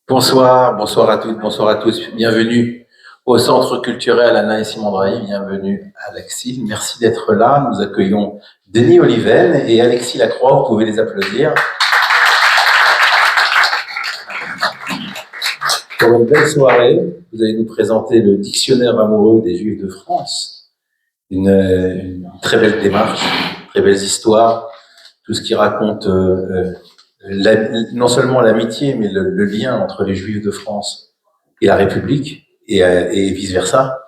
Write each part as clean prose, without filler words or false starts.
Bonsoir, bonsoir à toutes, bonsoir à tous. Bienvenue au Centre culturel Anna et Simon Drahi. Bienvenue Alexis. Merci d'être là. Nous accueillons Denis Oliven et Alexis Lacroix. Vous pouvez les applaudir. Pour une belle soirée, vous allez nous présenter le dictionnaire amoureux des Juifs de France. Une très belle démarche, très belles histoires, tout ce qui raconte non seulement l'amitié, mais le lien entre les Juifs de France et la République, et vice-versa.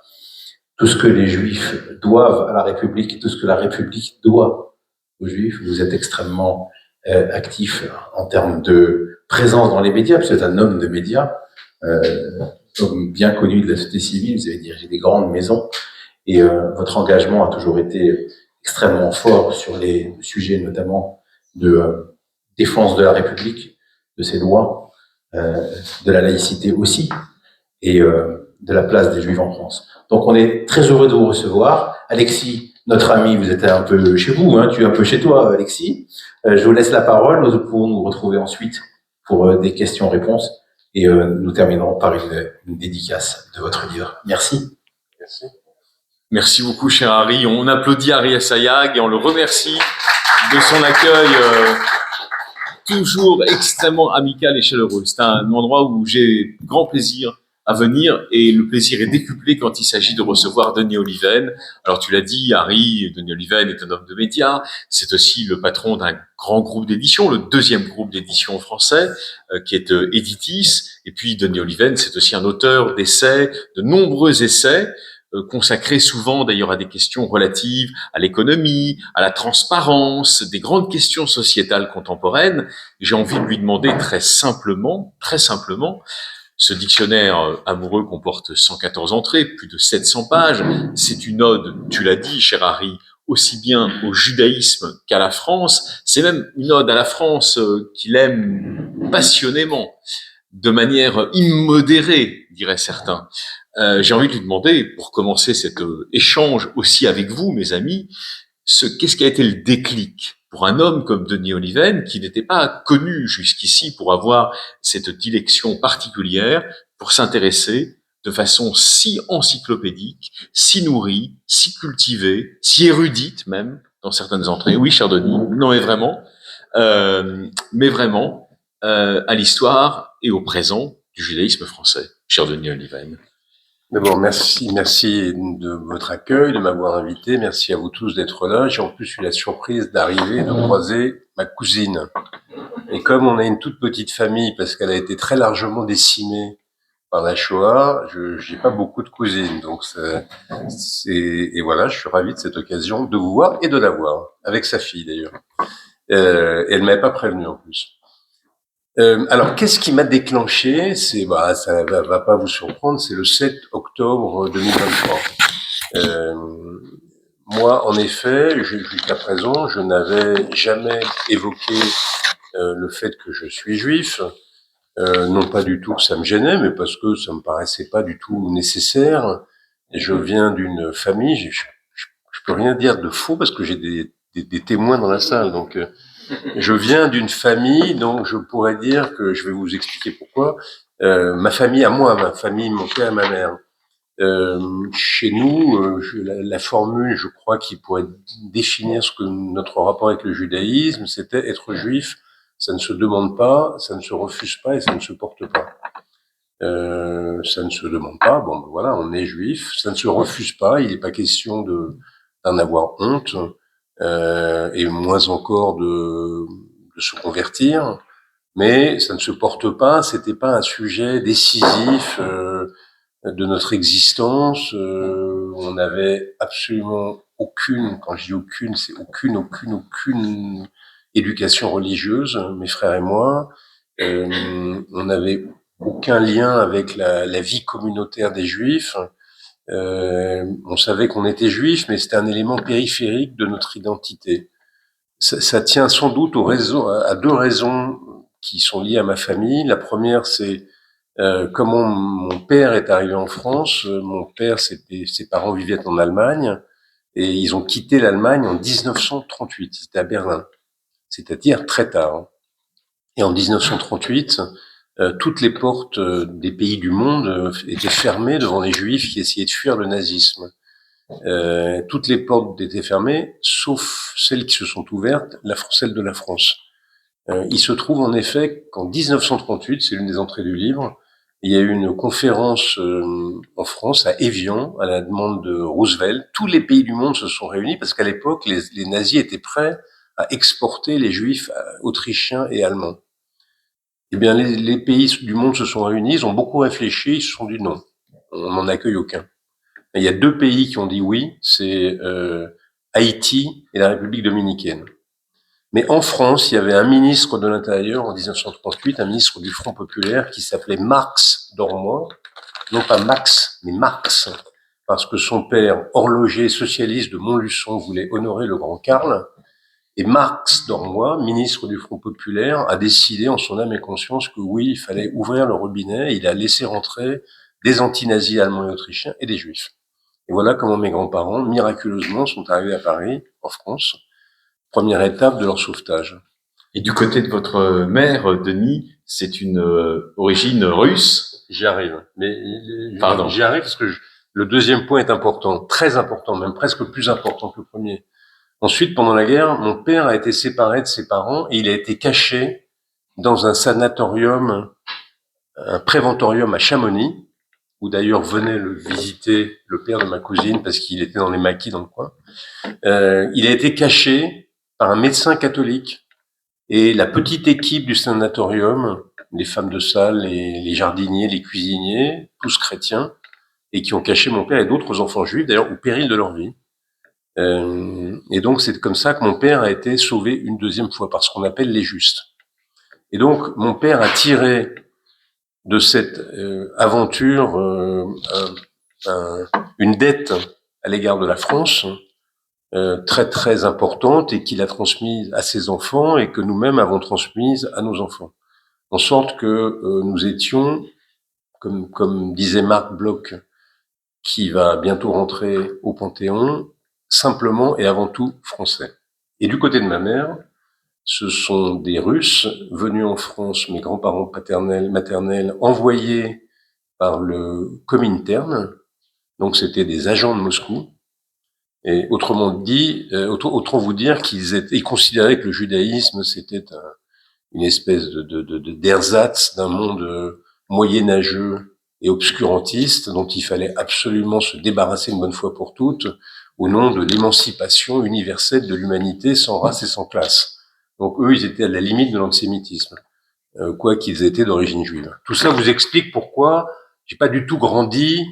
Tout ce que les Juifs doivent à la République, tout ce que la République doit aux Juifs. Vous êtes extrêmement actif en termes de présence dans les médias, parce que vous êtes un homme de médias, homme bien connu de la société civile, vous avez dirigé des grandes maisons, et votre engagement a toujours été extrêmement fort sur les sujets notamment de défense de la République, de ses lois, de la laïcité aussi, et de la place des Juifs en France. Donc on est très heureux de vous recevoir. Alexis, notre ami, vous êtes un peu chez vous, hein, tu es un peu chez toi, Alexis. Je vous laisse la parole, nous pourrons nous retrouver ensuite pour des questions-réponses, et nous terminerons par une dédicace de votre livre. Merci. Merci. Merci beaucoup, cher Harry. On applaudit Harry Assayag et on le remercie de son accueil toujours extrêmement amical et chaleureux. C'est un endroit où j'ai grand plaisir à venir, et le plaisir est décuplé quand il s'agit de recevoir Denis Oliven. Alors tu l'as dit, Harry, Denis Oliven est un homme de médias, c'est aussi le patron d'un grand groupe d'édition, le deuxième groupe d'édition français, qui est Editis, et puis Denis Oliven, c'est aussi un auteur d'essais, de nombreux essais, consacrés souvent d'ailleurs à des questions relatives à l'économie, à la transparence, des grandes questions sociétales contemporaines. J'ai envie de lui demander très simplement, ce dictionnaire amoureux comporte 114 entrées, plus de 700 pages. C'est une ode, tu l'as dit, cher Harry, aussi bien au judaïsme qu'à la France. C'est même une ode à la France qu'il aime passionnément, de manière immodérée, diraient certains. J'ai envie de lui demander, pour commencer cet échange aussi avec vous, mes amis, qu'est-ce qui a été le déclic pour un homme comme Denis Oliven, qui n'était pas connu jusqu'ici pour avoir cette dilection particulière, pour s'intéresser de façon si encyclopédique, si nourrie, si cultivée, si érudite même, dans certaines entrées. Oui, cher Denis, non, mais vraiment, à l'histoire et au présent du judaïsme français, cher Denis Oliven. D'abord, merci de votre accueil, de m'avoir invité. Merci à vous tous d'être là. J'ai en plus eu la surprise d'arriver, de croiser ma cousine. Et comme on a une toute petite famille, parce qu'elle a été très largement décimée par la Shoah, j'ai pas beaucoup de cousines. Donc, et voilà, je suis ravi de cette occasion de vous voir et de la voir, avec sa fille d'ailleurs. Et elle m'avait pas prévenu en plus. Alors, qu'est-ce qui m'a déclenché? Ça va pas vous surprendre, c'est le 7 octobre 2023. Moi, en effet, jusqu'à présent, je n'avais jamais évoqué le fait que je suis juif. Non pas du tout que ça me gênait, mais parce que ça me paraissait pas du tout nécessaire. Et je viens d'une famille, je peux rien dire de faux parce que j'ai des témoins dans la salle, donc je viens d'une famille, donc je pourrais dire que je vais vous expliquer pourquoi. Ma famille à moi, ma famille, mon père et ma mère. Chez nous, la formule, je crois, qui pourrait définir ce que notre rapport avec le judaïsme, c'était être juif. Ça ne se demande pas, ça ne se refuse pas et ça ne se porte pas. Ça ne se demande pas. Bon, ben voilà, on est juif. Ça ne se refuse pas. Il n'est pas question d'en avoir honte. Et moins encore de se convertir, mais ça ne se porte pas, c'était pas un sujet décisif de notre existence, on n'avait absolument aucune, quand je dis aucune, c'est aucune éducation religieuse, mes frères et moi, on n'avait aucun lien avec la vie communautaire des Juifs. On savait qu'on était juif, mais c'était un élément périphérique de notre identité. Ça tient sans doute à deux raisons qui sont liées à ma famille. La première, c'est comment mon père est arrivé en France. Mon père, ses parents vivaient en Allemagne et ils ont quitté l'Allemagne en 1938. C'était à Berlin, c'est-à-dire très tard. Et en 1938, toutes les portes des pays du monde étaient fermées devant les Juifs qui essayaient de fuir le nazisme. Toutes les portes étaient fermées, sauf celles qui se sont ouvertes, celle de la France. Il se trouve en effet qu'en 1938, c'est l'une des entrées du livre, il y a eu une conférence en France, à Évian, à la demande de Roosevelt. Tous les pays du monde se sont réunis parce qu'à l'époque, les nazis étaient prêts à exporter les Juifs autrichiens et allemands. Eh bien, les pays du monde se sont réunis, ils ont beaucoup réfléchi, ils se sont dit non, on n'en accueille aucun. Et il y a 2 pays qui ont dit oui, c'est Haïti et la République dominicaine. Mais en France, il y avait un ministre de l'Intérieur en 1938, un ministre du Front populaire qui s'appelait Marx Dormoy, non pas Max, mais Marx, parce que son père, horloger socialiste de Montluçon, voulait honorer le grand Karl. Et Marx Dormoy, ministre du Front populaire, a décidé en son âme et conscience que oui, il fallait ouvrir le robinet. Il a laissé rentrer des anti-nazis allemands et autrichiens et des juifs. Et voilà comment mes grands-parents, miraculeusement, sont arrivés à Paris, en France. Première étape de leur sauvetage. Et du côté de votre mère, Denis, c'est une origine russe. J'y arrive. Mais Pardon. J'y arrive parce que le deuxième point est important, très important, même presque plus important que le premier. Ensuite, pendant la guerre, mon père a été séparé de ses parents et il a été caché dans un sanatorium, un préventorium à Chamonix, où d'ailleurs venait le visiter le père de ma cousine parce qu'il était dans les maquis dans le coin. Il a été caché par un médecin catholique et la petite équipe du sanatorium, les femmes de salle, les jardiniers, les cuisiniers, tous chrétiens, et qui ont caché mon père et d'autres enfants juifs, d'ailleurs, au péril de leur vie. Et donc, c'est comme ça que mon père a été sauvé une deuxième fois, par ce qu'on appelle les justes. Et donc, mon père a tiré de cette aventure une dette à l'égard de la France, très très importante, et qu'il a transmise à ses enfants et que nous-mêmes avons transmise à nos enfants. En sorte que nous étions, comme disait Marc Bloch, qui va bientôt rentrer au Panthéon, simplement et avant tout français. Et du côté de ma mère, ce sont des Russes venus en France, mes grands-parents paternels, maternels, envoyés par le Comintern. Donc c'était des agents de Moscou. Et autrement dit, autant vous dire ils considéraient que le judaïsme c'était une espèce d'ersatz d'un monde moyenâgeux et obscurantiste dont il fallait absolument se débarrasser une bonne fois pour toutes au nom de l'émancipation universelle de l'humanité sans race et sans classe. Donc eux, ils étaient à la limite de l'antisémitisme, quoi qu'ils étaient d'origine juive. Tout ça vous explique pourquoi j'ai pas du tout grandi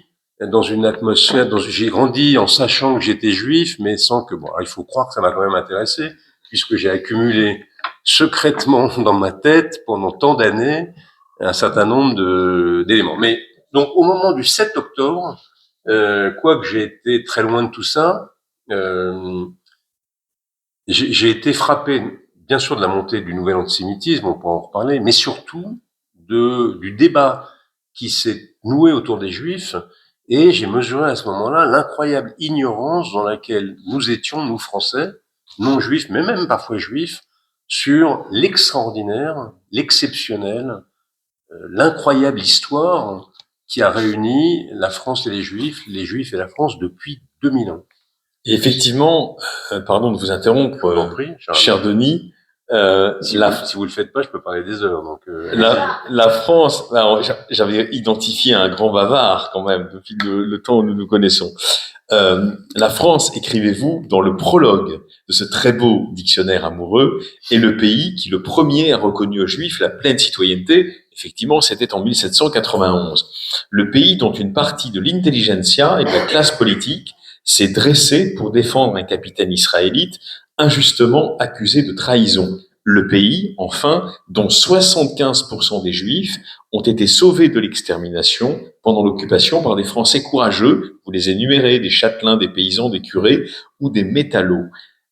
dans une atmosphère, j'ai grandi en sachant que j'étais juif, mais sans que, bon, il faut croire que ça m'a quand même intéressé, puisque j'ai accumulé secrètement dans ma tête pendant tant d'années un certain nombre d'éléments. Mais donc au moment du 7 octobre, quoique j'ai été très loin de tout ça, j'ai été frappé, bien sûr, de la montée du nouvel antisémitisme, on pourra en reparler, mais surtout du débat qui s'est noué autour des Juifs, et j'ai mesuré à ce moment-là l'incroyable ignorance dans laquelle nous étions, nous Français, non juifs, mais même parfois juifs, sur l'extraordinaire, l'exceptionnel, l'incroyable histoire qui a réuni la France et les Juifs et la France depuis 2000 ans. Et effectivement, pardon de vous interrompre, cher Denis, si vous le faites pas, je peux parler des heures. Donc la France, alors, j'avais identifié un grand bavard quand même depuis le temps où nous nous connaissons. La France, écrivez-vous dans le prologue de ce très beau dictionnaire amoureux, est le pays qui le premier a reconnu aux Juifs la pleine citoyenneté. Effectivement, c'était en 1791. Le pays dont une partie de l'intelligentsia et de la classe politique s'est dressée pour défendre un capitaine israélite injustement accusé de trahison. Le pays, enfin, dont 75% des Juifs ont été sauvés de l'extermination pendant l'occupation par des Français courageux, vous les énumérez, des châtelains, des paysans, des curés ou des métallos.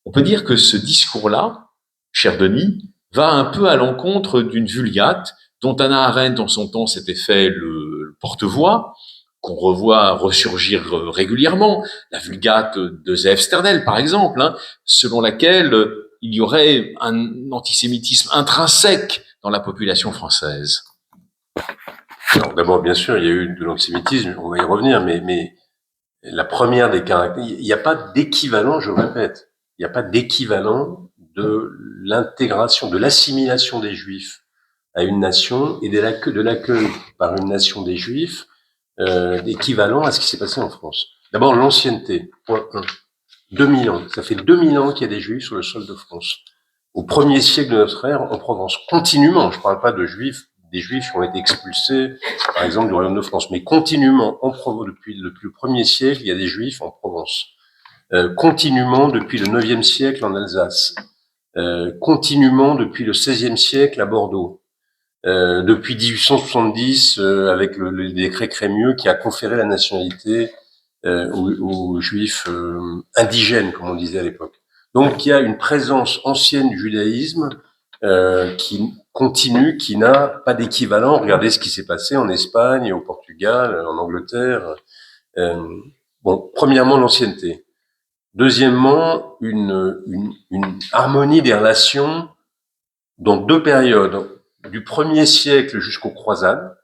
On peut dire que ce discours-là, cher Denis, va un peu à l'encontre d'une Vulgate dont Hannah Arendt, dans son temps, s'était fait le porte-voix, qu'on revoit ressurgir régulièrement, la Vulgate de Zéev Sternel, par exemple, selon laquelle il y aurait un antisémitisme intrinsèque dans la population française? Alors d'abord, bien sûr, il y a eu de l'antisémitisme, on va y revenir, mais la première des caractères, il n'y a pas d'équivalent, je répète, il n'y a pas d'équivalent de l'intégration, de l'assimilation des Juifs à une nation et de l'accueil par une nation des Juifs équivalent à ce qui s'est passé en France. D'abord, l'ancienneté, point 1. 2000 ans. Ça fait 2000 ans qu'il y a des Juifs sur le sol de France. Au 1er siècle de notre ère, en Provence, continuellement, je ne parle pas de Juifs, des Juifs qui ont été expulsés, par exemple, du Royaume de France, mais continuellement, en Provence, depuis le 1er siècle, il y a des Juifs en Provence. Continuellement, depuis le 9e siècle, en Alsace. Continuellement, depuis le 16e siècle, à Bordeaux. Depuis 1870, avec le décret Crémieux qui a conféré la nationalité aux Juifs indigènes, comme on disait à l'époque. Donc il y a une présence ancienne du judaïsme qui continue, qui n'a pas d'équivalent. Regardez ce qui s'est passé en Espagne, au Portugal, en Angleterre. Bon, premièrement, l'ancienneté. Deuxièmement, une harmonie des relations dans deux périodes. Du 1er siècle jusqu'aux croisades.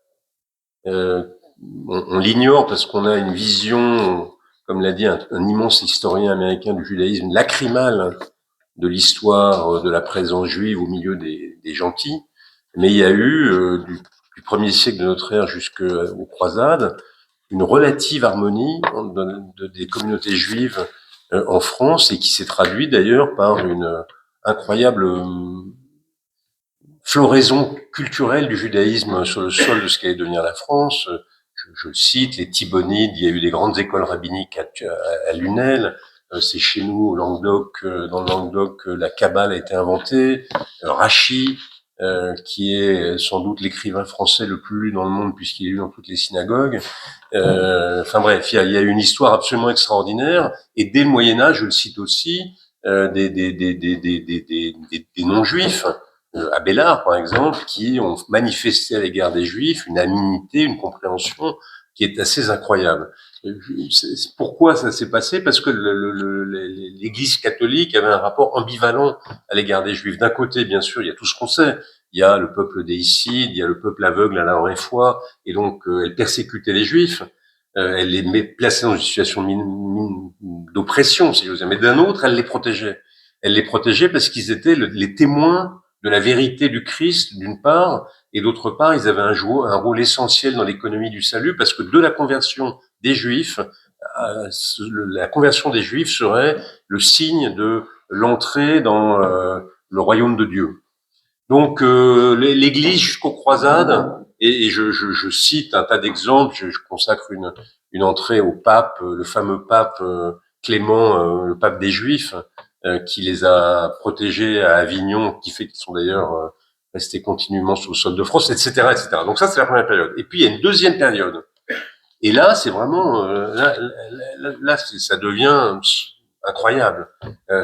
On l'ignore parce qu'on a une vision, comme l'a dit un immense historien américain du judaïsme, lacrymale de l'histoire de la présence juive au milieu des gentils. Mais il y a eu, du 1er siècle de notre ère jusqu'aux croisades, une relative harmonie des communautés juives en France et qui s'est traduite d'ailleurs par une incroyable floraison culturelle du judaïsme sur le sol de ce qu'allait devenir la France. Je le cite, les Thibonides, il y a eu des grandes écoles rabbiniques à Lunel. C'est chez nous, au Languedoc, dans le Languedoc, la Kabbale a été inventée. Rachi, qui est sans doute l'écrivain français le plus lu dans le monde puisqu'il est lu dans toutes les synagogues. Enfin bref, il y a une histoire absolument extraordinaire. Et dès le Moyen-Âge, je le cite aussi, des non-juifs, Abélard, par exemple, qui ont manifesté à l'égard des Juifs une aménité, une compréhension qui est assez incroyable. Pourquoi ça s'est passé? Parce que l'Église catholique avait un rapport ambivalent à l'égard des Juifs. D'un côté, bien sûr, il y a tout ce qu'on sait. Il y a le peuple déicide, il y a le peuple aveugle à la vraie foi, et donc elle persécutait les Juifs. Elle les plaçait dans une situation d'oppression, si j'ose dire. Mais d'un autre, elle les protégeait. Elle les protégeait parce qu'ils étaient les témoins de la vérité du Christ, d'une part, et d'autre part, ils avaient un rôle essentiel dans l'économie du salut, parce que de la conversion des Juifs, la conversion des Juifs serait le signe de l'entrée dans le royaume de Dieu. Donc l'Église jusqu'aux croisades, et je cite un tas d'exemples, je consacre une entrée au pape, le fameux pape Clément, le pape des Juifs, qui les a protégés à Avignon, qui fait qu'ils sont d'ailleurs restés continuellement sur le sol de France, etc., etc. Donc ça, c'est la première période. Et puis, il y a une deuxième période. Et là, c'est vraiment... là, ça devient incroyable.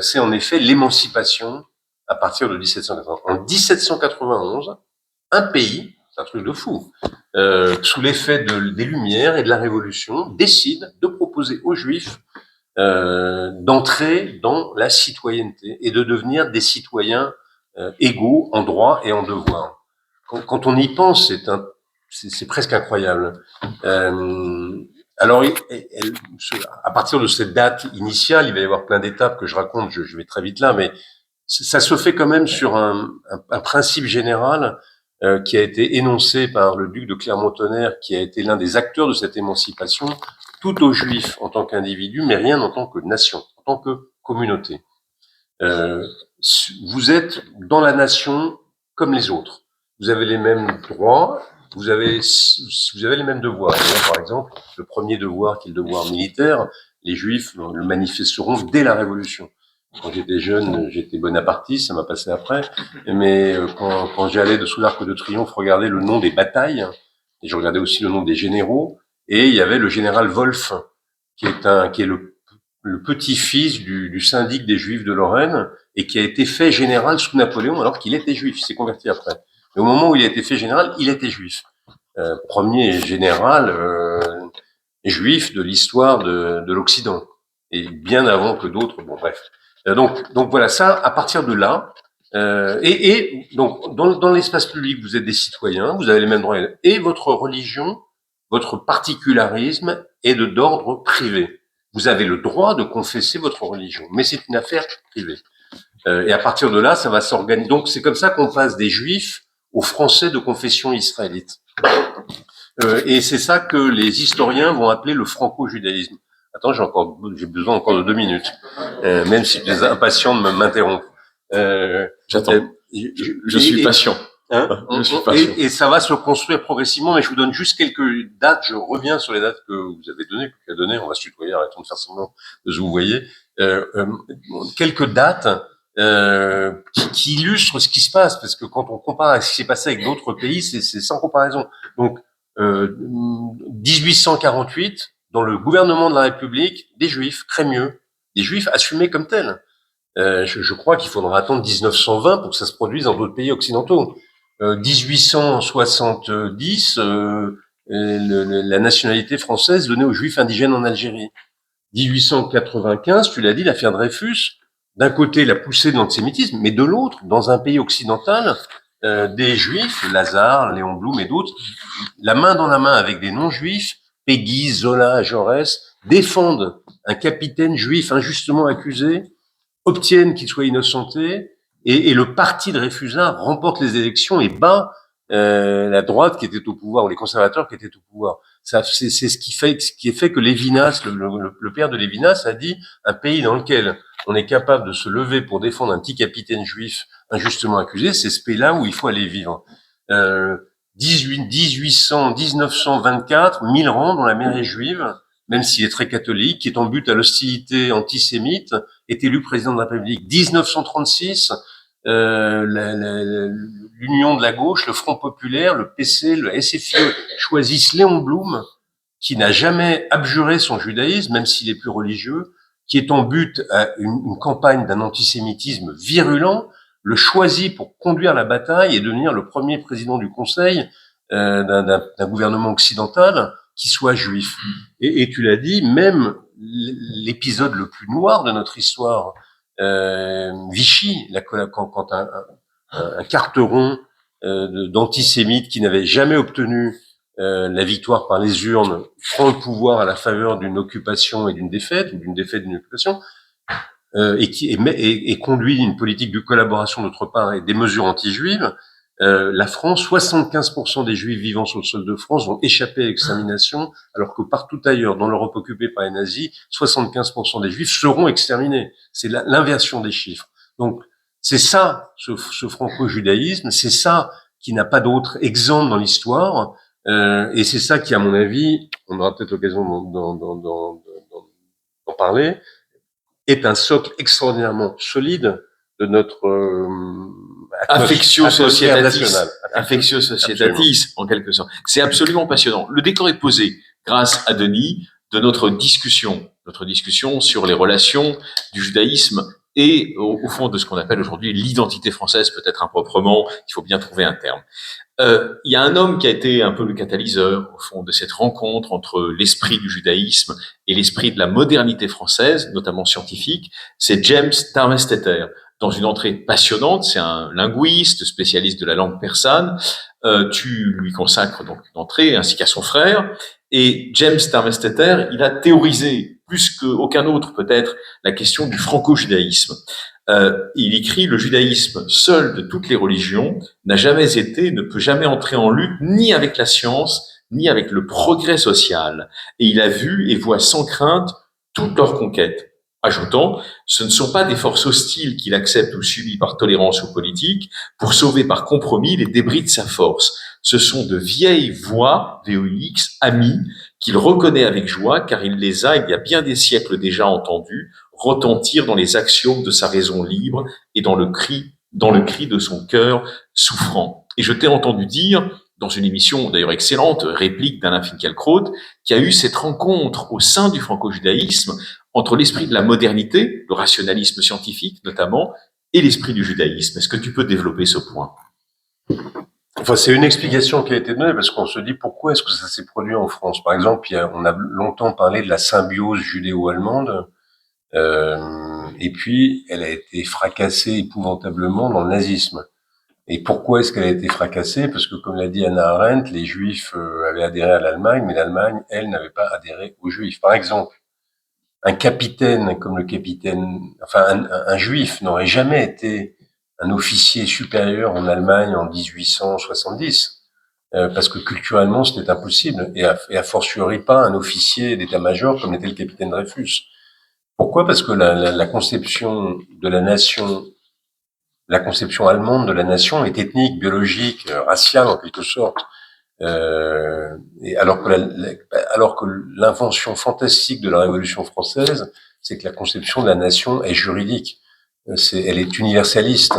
C'est en effet l'émancipation à partir de 1791. En 1791, un pays, c'est un truc de fou, sous l'effet des Lumières et de la Révolution, décide de proposer aux Juifs d'entrer dans la citoyenneté et de devenir des citoyens égaux en droit et en devoir. Quand on y pense, c'est presque incroyable. Alors, à partir de cette date initiale, il va y avoir plein d'étapes que je raconte, je vais très vite là, mais ça se fait quand même sur un principe général qui a été énoncé par le duc de Clermont-Tonnerre, qui a été l'un des acteurs de cette émancipation, tout aux Juifs en tant qu'individu, mais rien en tant que nation, en tant que communauté. Vous êtes dans la nation comme les autres. Vous avez les mêmes droits, vous avez les mêmes devoirs. Par exemple, le premier devoir, qui est le devoir militaire, les Juifs le manifesteront dès la Révolution. Quand j'étais jeune, j'étais bonapartiste, ça m'a passé après. Mais quand j'allais sous l'Arc de Triomphe regarder le nom des batailles, et je regardais aussi le nom des généraux, et il y avait le général Wolf, qui est le petit-fils du syndic des Juifs de Lorraine, et qui a été fait général sous Napoléon alors qu'il était juif. Il s'est converti après. Mais au moment où il a été fait général, il était juif. Premier général juif de l'histoire de l'Occident. Et bien avant que d'autres, bon bref. Donc voilà, ça, à partir de là, donc dans l'espace public, vous êtes des citoyens, vous avez les mêmes droits, et votre religion, votre particularisme est d'ordre privé. Vous avez le droit de confesser votre religion, mais c'est une affaire privée. Et à partir de là, ça va s'organiser. Donc c'est comme ça qu'on passe des Juifs aux Français de confession israélite. Et c'est ça que les historiens vont appeler le franco-judaïsme. Attends, j'ai besoin encore de 2 minutes, même si tu es impatient de m'interrompre. J'attends. Je suis patient. Je suis patient. Et ça va se construire progressivement, mais je vous donne juste quelques dates. Je reviens sur les dates que vous avez données, que tu as données. On va se tutoyer, arrêtons de faire semblant de se vous voyez. Quelques dates qui illustrent ce qui se passe, parce que quand on compare à ce qui s'est passé avec d'autres pays, c'est sans comparaison. Donc, 1848, dans le gouvernement de la République, des Juifs, Crémieux, des Juifs assumés comme tels. Je crois qu'il faudra attendre 1920 pour que ça se produise dans d'autres pays occidentaux. 1870, la nationalité française donnée aux Juifs indigènes en Algérie. 1895, tu l'as dit, l'affaire Dreyfus, d'un côté la poussée de l'antisémitisme, mais de l'autre, dans un pays occidental, des Juifs, Lazare, Léon Blum et d'autres, la main dans la main avec des non-juifs, Peggy, Zola, Jaurès, défendent un capitaine juif injustement accusé, obtiennent qu'il soit innocenté, et le parti de Dreyfusard remporte les élections et bat la droite qui était au pouvoir, ou les conservateurs qui étaient au pouvoir. C'est ce qui fait que Lévinas, le père de Lévinas, a dit un pays dans lequel on est capable de se lever pour défendre un petit capitaine juif injustement accusé, c'est ce pays-là où il faut aller vivre. 1924, Millerand, dont la mère est juive, même s'il est très catholique, qui est en but à l'hostilité antisémite, est élu président de la République. 1936, l'Union de la gauche, le Front populaire, le PC, le SFIE choisissent Léon Blum, qui n'a jamais abjuré son judaïsme, même s'il est plus religieux, qui est en but à une campagne d'un antisémitisme virulent, le choisit pour conduire la bataille et devenir le premier président du Conseil d'un gouvernement occidental qui soit juif. Et tu l'as dit, même l'épisode le plus noir de notre histoire, Vichy, quand un carteron d'antisémites qui n'avait jamais obtenu la victoire par les urnes prend le pouvoir à la faveur d'une occupation et d'une défaite, ou d'une défaite et d'une occupation, et conduit une politique de collaboration d'autre part et des mesures anti-juives, la France, 75% des Juifs vivant sur le sol de France vont échapper à l'extermination, alors que partout ailleurs, dans l'Europe occupée par les nazis, 75% des Juifs seront exterminés. C'est l'inversion des chiffres. Donc, c'est ça, ce franco-judaïsme, c'est ça qui n'a pas d'autre exemple dans l'histoire, et c'est ça qui, à mon avis, on aura peut-être l'occasion d'en parler, est un socle extraordinairement solide de notre affectio societatis, Absolument. en quelque sorte. C'est absolument passionnant. Le décor est posé grâce à Denis de notre discussion sur les relations du judaïsme et au fond de ce qu'on appelle aujourd'hui l'identité française, peut-être improprement, il faut bien trouver un terme. Il y a un homme qui a été un peu le catalyseur, au fond, de cette rencontre entre l'esprit du judaïsme et l'esprit de la modernité française, notamment scientifique, c'est James Tarmesteter. Dans une entrée passionnante, c'est un linguiste, spécialiste de la langue persane. Tu lui consacres donc une entrée, ainsi qu'à son frère. Et James Tarmesteter, il a théorisé, plus qu'aucun autre peut-être, la question du franco-judaïsme. Il écrit « Le judaïsme, seul de toutes les religions, n'a jamais été, ne peut jamais entrer en lutte ni avec la science, ni avec le progrès social. Et il a vu et voit sans crainte toutes leurs conquêtes. » Ajoutant, ce ne sont pas des forces hostiles qu'il accepte ou subit par tolérance ou politique pour sauver par compromis les débris de sa force. Ce sont de vieilles voix, VOX, amies, qu'il reconnaît avec joie car il les a, il y a bien des siècles déjà entendues, retentir dans les axiomes de sa raison libre et dans le cri de son cœur souffrant. Et je t'ai entendu dire, dans une émission d'ailleurs excellente, réplique d'Alain Finkielkraut, qu'il y a eu cette rencontre au sein du franco-judaïsme entre l'esprit de la modernité, le rationalisme scientifique notamment, et l'esprit du judaïsme. Est-ce que tu peux développer ce point ? Enfin, c'est une explication qui a été donnée parce qu'on se dit pourquoi est-ce que ça s'est produit en France. Par exemple, on a longtemps parlé de la symbiose judéo-allemande. et puis elle a été fracassée épouvantablement dans le nazisme. Et pourquoi est-ce qu'elle a été fracassée? Parce que, comme l'a dit Hannah Arendt, les Juifs avaient adhéré à l'Allemagne, mais l'Allemagne, elle, n'avait pas adhéré aux Juifs. Par exemple, un capitaine comme le capitaine, enfin un Juif n'aurait jamais été un officier supérieur en Allemagne en 1870, parce que culturellement c'était impossible, et a fortiori pas un officier d'état-major comme l'était le capitaine Dreyfus. Pourquoi? Parce que la conception de la nation, la conception allemande de la nation est ethnique, biologique, raciale en quelque sorte. Et alors que l'invention fantastique de la Révolution française, c'est que la conception de la nation est juridique. Elle est universaliste.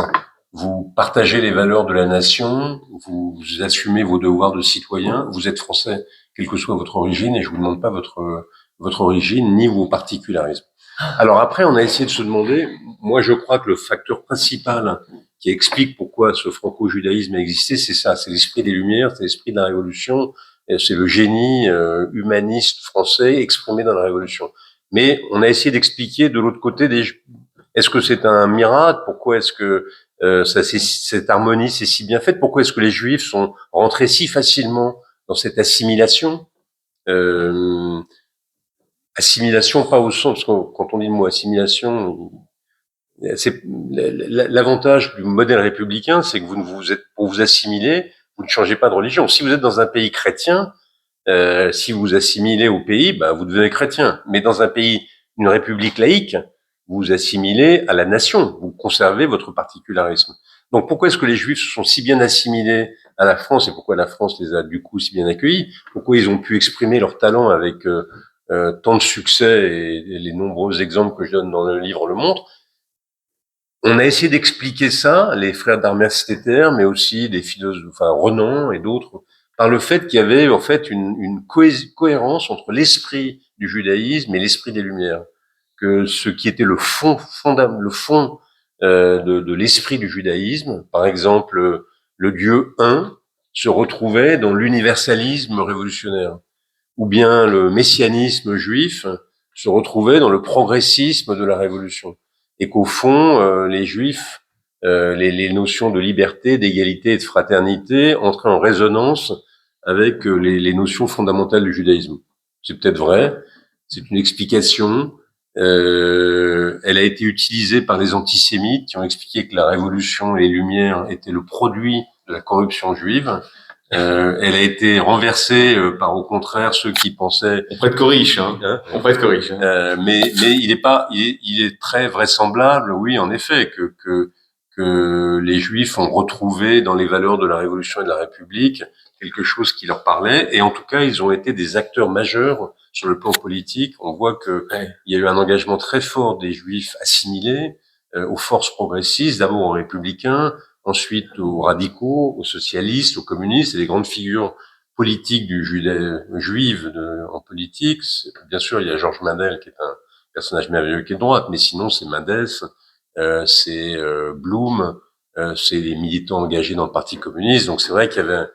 Vous partagez les valeurs de la nation, vous assumez vos devoirs de citoyen, vous êtes français, quelle que soit votre origine, et je vous demande pas votre origine ni vos particularismes. Alors après, on a essayé de se demander, moi je crois que le facteur principal qui explique pourquoi ce franco-judaïsme a existé, c'est ça, c'est l'esprit des Lumières, c'est l'esprit de la Révolution, c'est le génie humaniste français exprimé dans la Révolution. Mais on a essayé d'expliquer de l'autre côté est-ce que c'est un miracle? Pourquoi est-ce que cette harmonie s'est si bien faite? Pourquoi est-ce que les Juifs sont rentrés si facilement dans cette assimilation? Assimilation, pas au sens, parce que quand on dit le mot assimilation, c'est l'avantage du modèle républicain, c'est que pour vous assimiler, vous ne changez pas de religion. Si vous êtes dans un pays chrétien, si vous vous assimilez au pays, vous devenez chrétien. Mais dans un pays, une république laïque, vous vous assimilez à la nation. Vous conservez votre particularisme. Donc pourquoi est-ce que les Juifs se sont si bien assimilés à la France et pourquoi la France les a du coup si bien accueillis? Pourquoi ils ont pu exprimer leur talent avec tant de succès et les nombreux exemples que je donne dans le livre le montrent? On a essayé d'expliquer ça, les frères d'Armer-Steter, mais aussi des philosophes, enfin Renan et d'autres, par le fait qu'il y avait en fait une cohérence entre l'esprit du judaïsme et l'esprit des Lumières, que ce qui était le fond de l'esprit du judaïsme, par exemple le Dieu un, se retrouvait dans l'universalisme révolutionnaire, ou bien le messianisme juif se retrouvait dans le progressisme de la Révolution. Et qu'au fond, les Juifs, les notions de liberté, d'égalité et de fraternité entraient en résonance avec les notions fondamentales du judaïsme. C'est peut-être vrai, c'est une explication. Elle a été utilisée par les antisémites qui ont expliqué que la Révolution et les Lumières étaient le produit de la corruption juive. Elle a été renversée par, au contraire, ceux qui pensaient. On prête corrige, hein. On prête corrige. Mais il est très vraisemblable, oui, en effet, que les Juifs ont retrouvé dans les valeurs de la Révolution et de la République quelque chose qui leur parlait, et en tout cas, ils ont été des acteurs majeurs sur le plan politique. On voit que il y a eu un engagement très fort des Juifs assimilés aux forces progressistes, d'abord aux républicains, ensuite aux radicaux, aux socialistes, aux communistes, et les grandes figures politiques du juive en politique. Bien sûr, il y a Georges Mandel, qui est un personnage merveilleux qui est de droite, mais sinon, c'est Mendes, c'est Blum, c'est les militants engagés dans le Parti communiste. Donc, c'est vrai qu'il y avait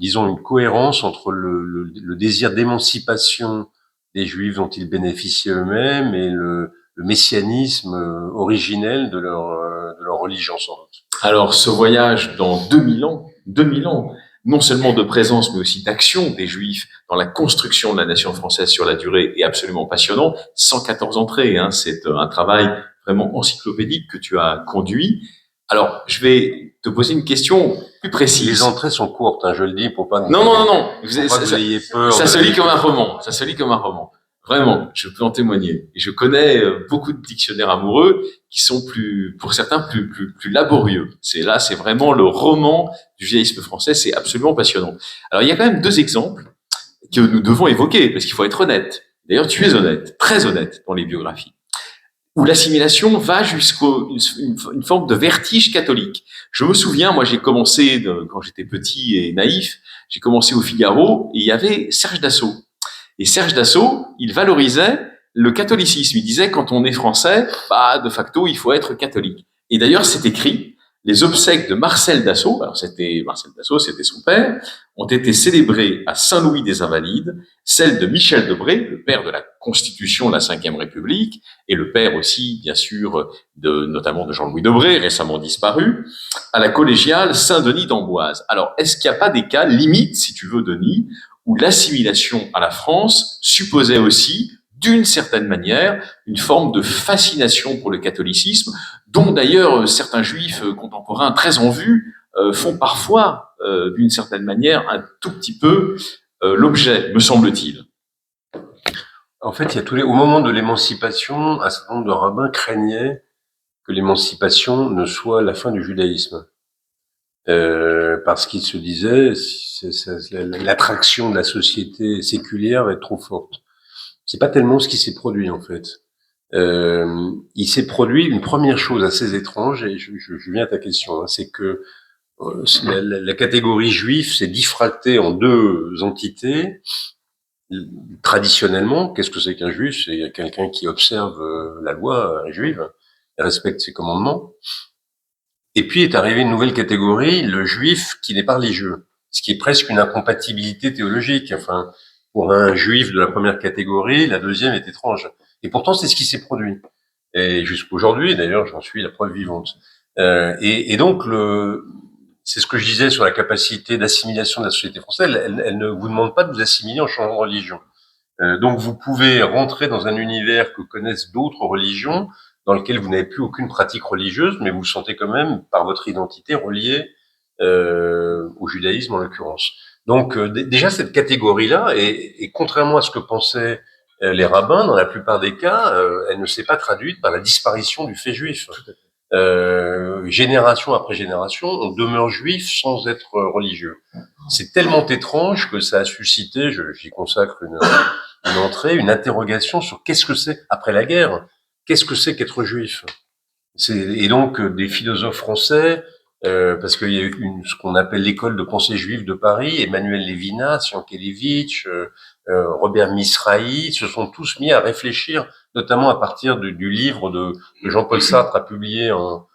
disons, une cohérence entre le désir d'émancipation des Juifs dont ils bénéficiaient eux-mêmes et le messianisme originel de leur religion, sans doute. Alors, ce voyage dans 2000 ans, non seulement de présence, mais aussi d'action des Juifs dans la construction de la nation française sur la durée est absolument passionnant. 114 entrées, hein, c'est un travail vraiment encyclopédique que tu as conduit. Alors, je vais te poser une question plus précise. Les entrées sont courtes, hein, je le dis pour pas. Non. Vous ayez peur. Ça se lit comme un roman. Ça se lit comme un roman. Vraiment, je peux en témoigner. Et je connais beaucoup de dictionnaires amoureux qui sont pour certains, plus laborieux. C'est vraiment le roman du judaïsme français. C'est absolument passionnant. Alors, il y a quand même deux exemples que nous devons évoquer, parce qu'il faut être honnête. D'ailleurs, tu es honnête, très honnête dans les biographies, où l'assimilation va jusqu'au une forme de vertige catholique. Je me souviens, moi, j'ai commencé quand j'étais petit et naïf, j'ai commencé au Figaro et il y avait Serge Dassault. Et Serge Dassault, il valorisait le catholicisme. Il disait, quand on est français, de facto, il faut être catholique. Et d'ailleurs, c'est écrit, les obsèques de Marcel Dassault, alors Marcel Dassault, c'était son père, ont été célébrées à Saint-Louis des Invalides, celles de Michel Debré, le père de la Constitution de la Ve République, et le père aussi, bien sûr, notamment de Jean-Louis Debré, récemment disparu, à la collégiale Saint-Denis d'Amboise. Alors, est-ce qu'il n'y a pas des cas limites, si tu veux, Denis, où l'assimilation à la France supposait aussi, d'une certaine manière, une forme de fascination pour le catholicisme, dont d'ailleurs certains juifs contemporains très en vue font parfois, d'une certaine manière, un tout petit peu l'objet, me semble-t-il. En fait, il y a au moment de l'émancipation, un certain nombre de rabbins craignaient que l'émancipation ne soit la fin du judaïsme. Parce qu'ils se disaient, l'attraction de la société séculière va être trop forte. C'est pas tellement ce qui s'est produit, en fait. Il s'est produit une première chose assez étrange, et je viens à ta question, hein, c'est que la catégorie juive s'est diffractée en deux entités. Traditionnellement, qu'est-ce que c'est qu'un juif? C'est quelqu'un qui observe la loi juive et respecte ses commandements. Et puis est arrivée une nouvelle catégorie, le juif qui n'est pas religieux, ce qui est presque une incompatibilité théologique. Enfin, pour un juif de la première catégorie, la deuxième est étrange. Et pourtant, c'est ce qui s'est produit. Et jusqu'aujourd'hui, d'ailleurs, j'en suis la preuve vivante. Et donc, c'est ce que je disais sur la capacité d'assimilation de la société française. Elle ne vous demande pas de vous assimiler en changeant de religion. Donc, vous pouvez rentrer dans un univers que connaissent d'autres religions, dans lequel vous n'avez plus aucune pratique religieuse, mais vous vous sentez quand même, par votre identité, relié au judaïsme en l'occurrence. Donc, déjà, cette catégorie-là, et contrairement à ce que pensaient les rabbins, dans la plupart des cas, elle ne s'est pas traduite par la disparition du fait juif. Génération après génération, on demeure juif sans être religieux. C'est tellement étrange que ça a suscité, j'y consacre une entrée, une interrogation sur qu'est-ce que c'est, après la guerre, qu'est-ce que c'est qu'être juif? Et donc, des philosophes français, parce qu'il y a eu ce qu'on appelle l'école de pensée juive de Paris, Emmanuel Levinas, Yankelevitch, Robert Misrahi, se sont tous mis à réfléchir, notamment à partir du livre de Jean-Paul Sartre a publié en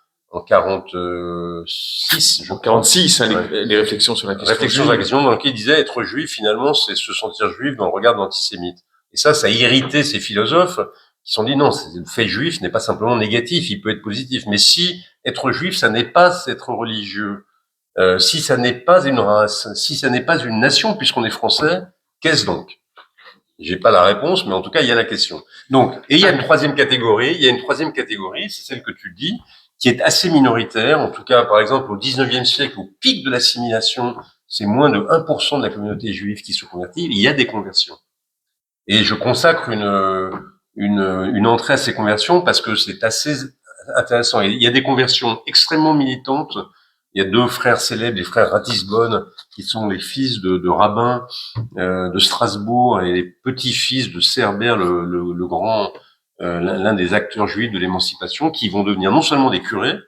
46, je En crois. 46, hein, Ouais. les réflexions sur la question. Réflexion sur la question, dans lequel il disait être juif, finalement, c'est se sentir juif dans le regard d'antisémite. Et ça a irrité ces philosophes qui se sont dit non, le fait juif n'est pas simplement négatif, il peut être positif. Mais si être juif, ça n'est pas être religieux, si ça n'est pas une race, si ça n'est pas une nation, puisqu'on est français, qu'est-ce donc? J'ai pas la réponse, mais en tout cas, il y a la question. Donc, et il y a une troisième catégorie, c'est celle que tu dis, qui est assez minoritaire. En tout cas, par exemple, au 19e siècle, au pic de l'assimilation, c'est moins de 1% de la communauté juive qui se convertit. Il y a des conversions. Et je consacre une entrée à ces conversions parce que c'est assez intéressant. Et il y a des conversions extrêmement militantes. Il y a deux frères célèbres, les frères Ratisbonne, qui sont les fils de rabbins de Strasbourg et les petits-fils de Cerbère, le grand, l'un des acteurs juifs de l'émancipation, qui vont devenir non seulement des curés,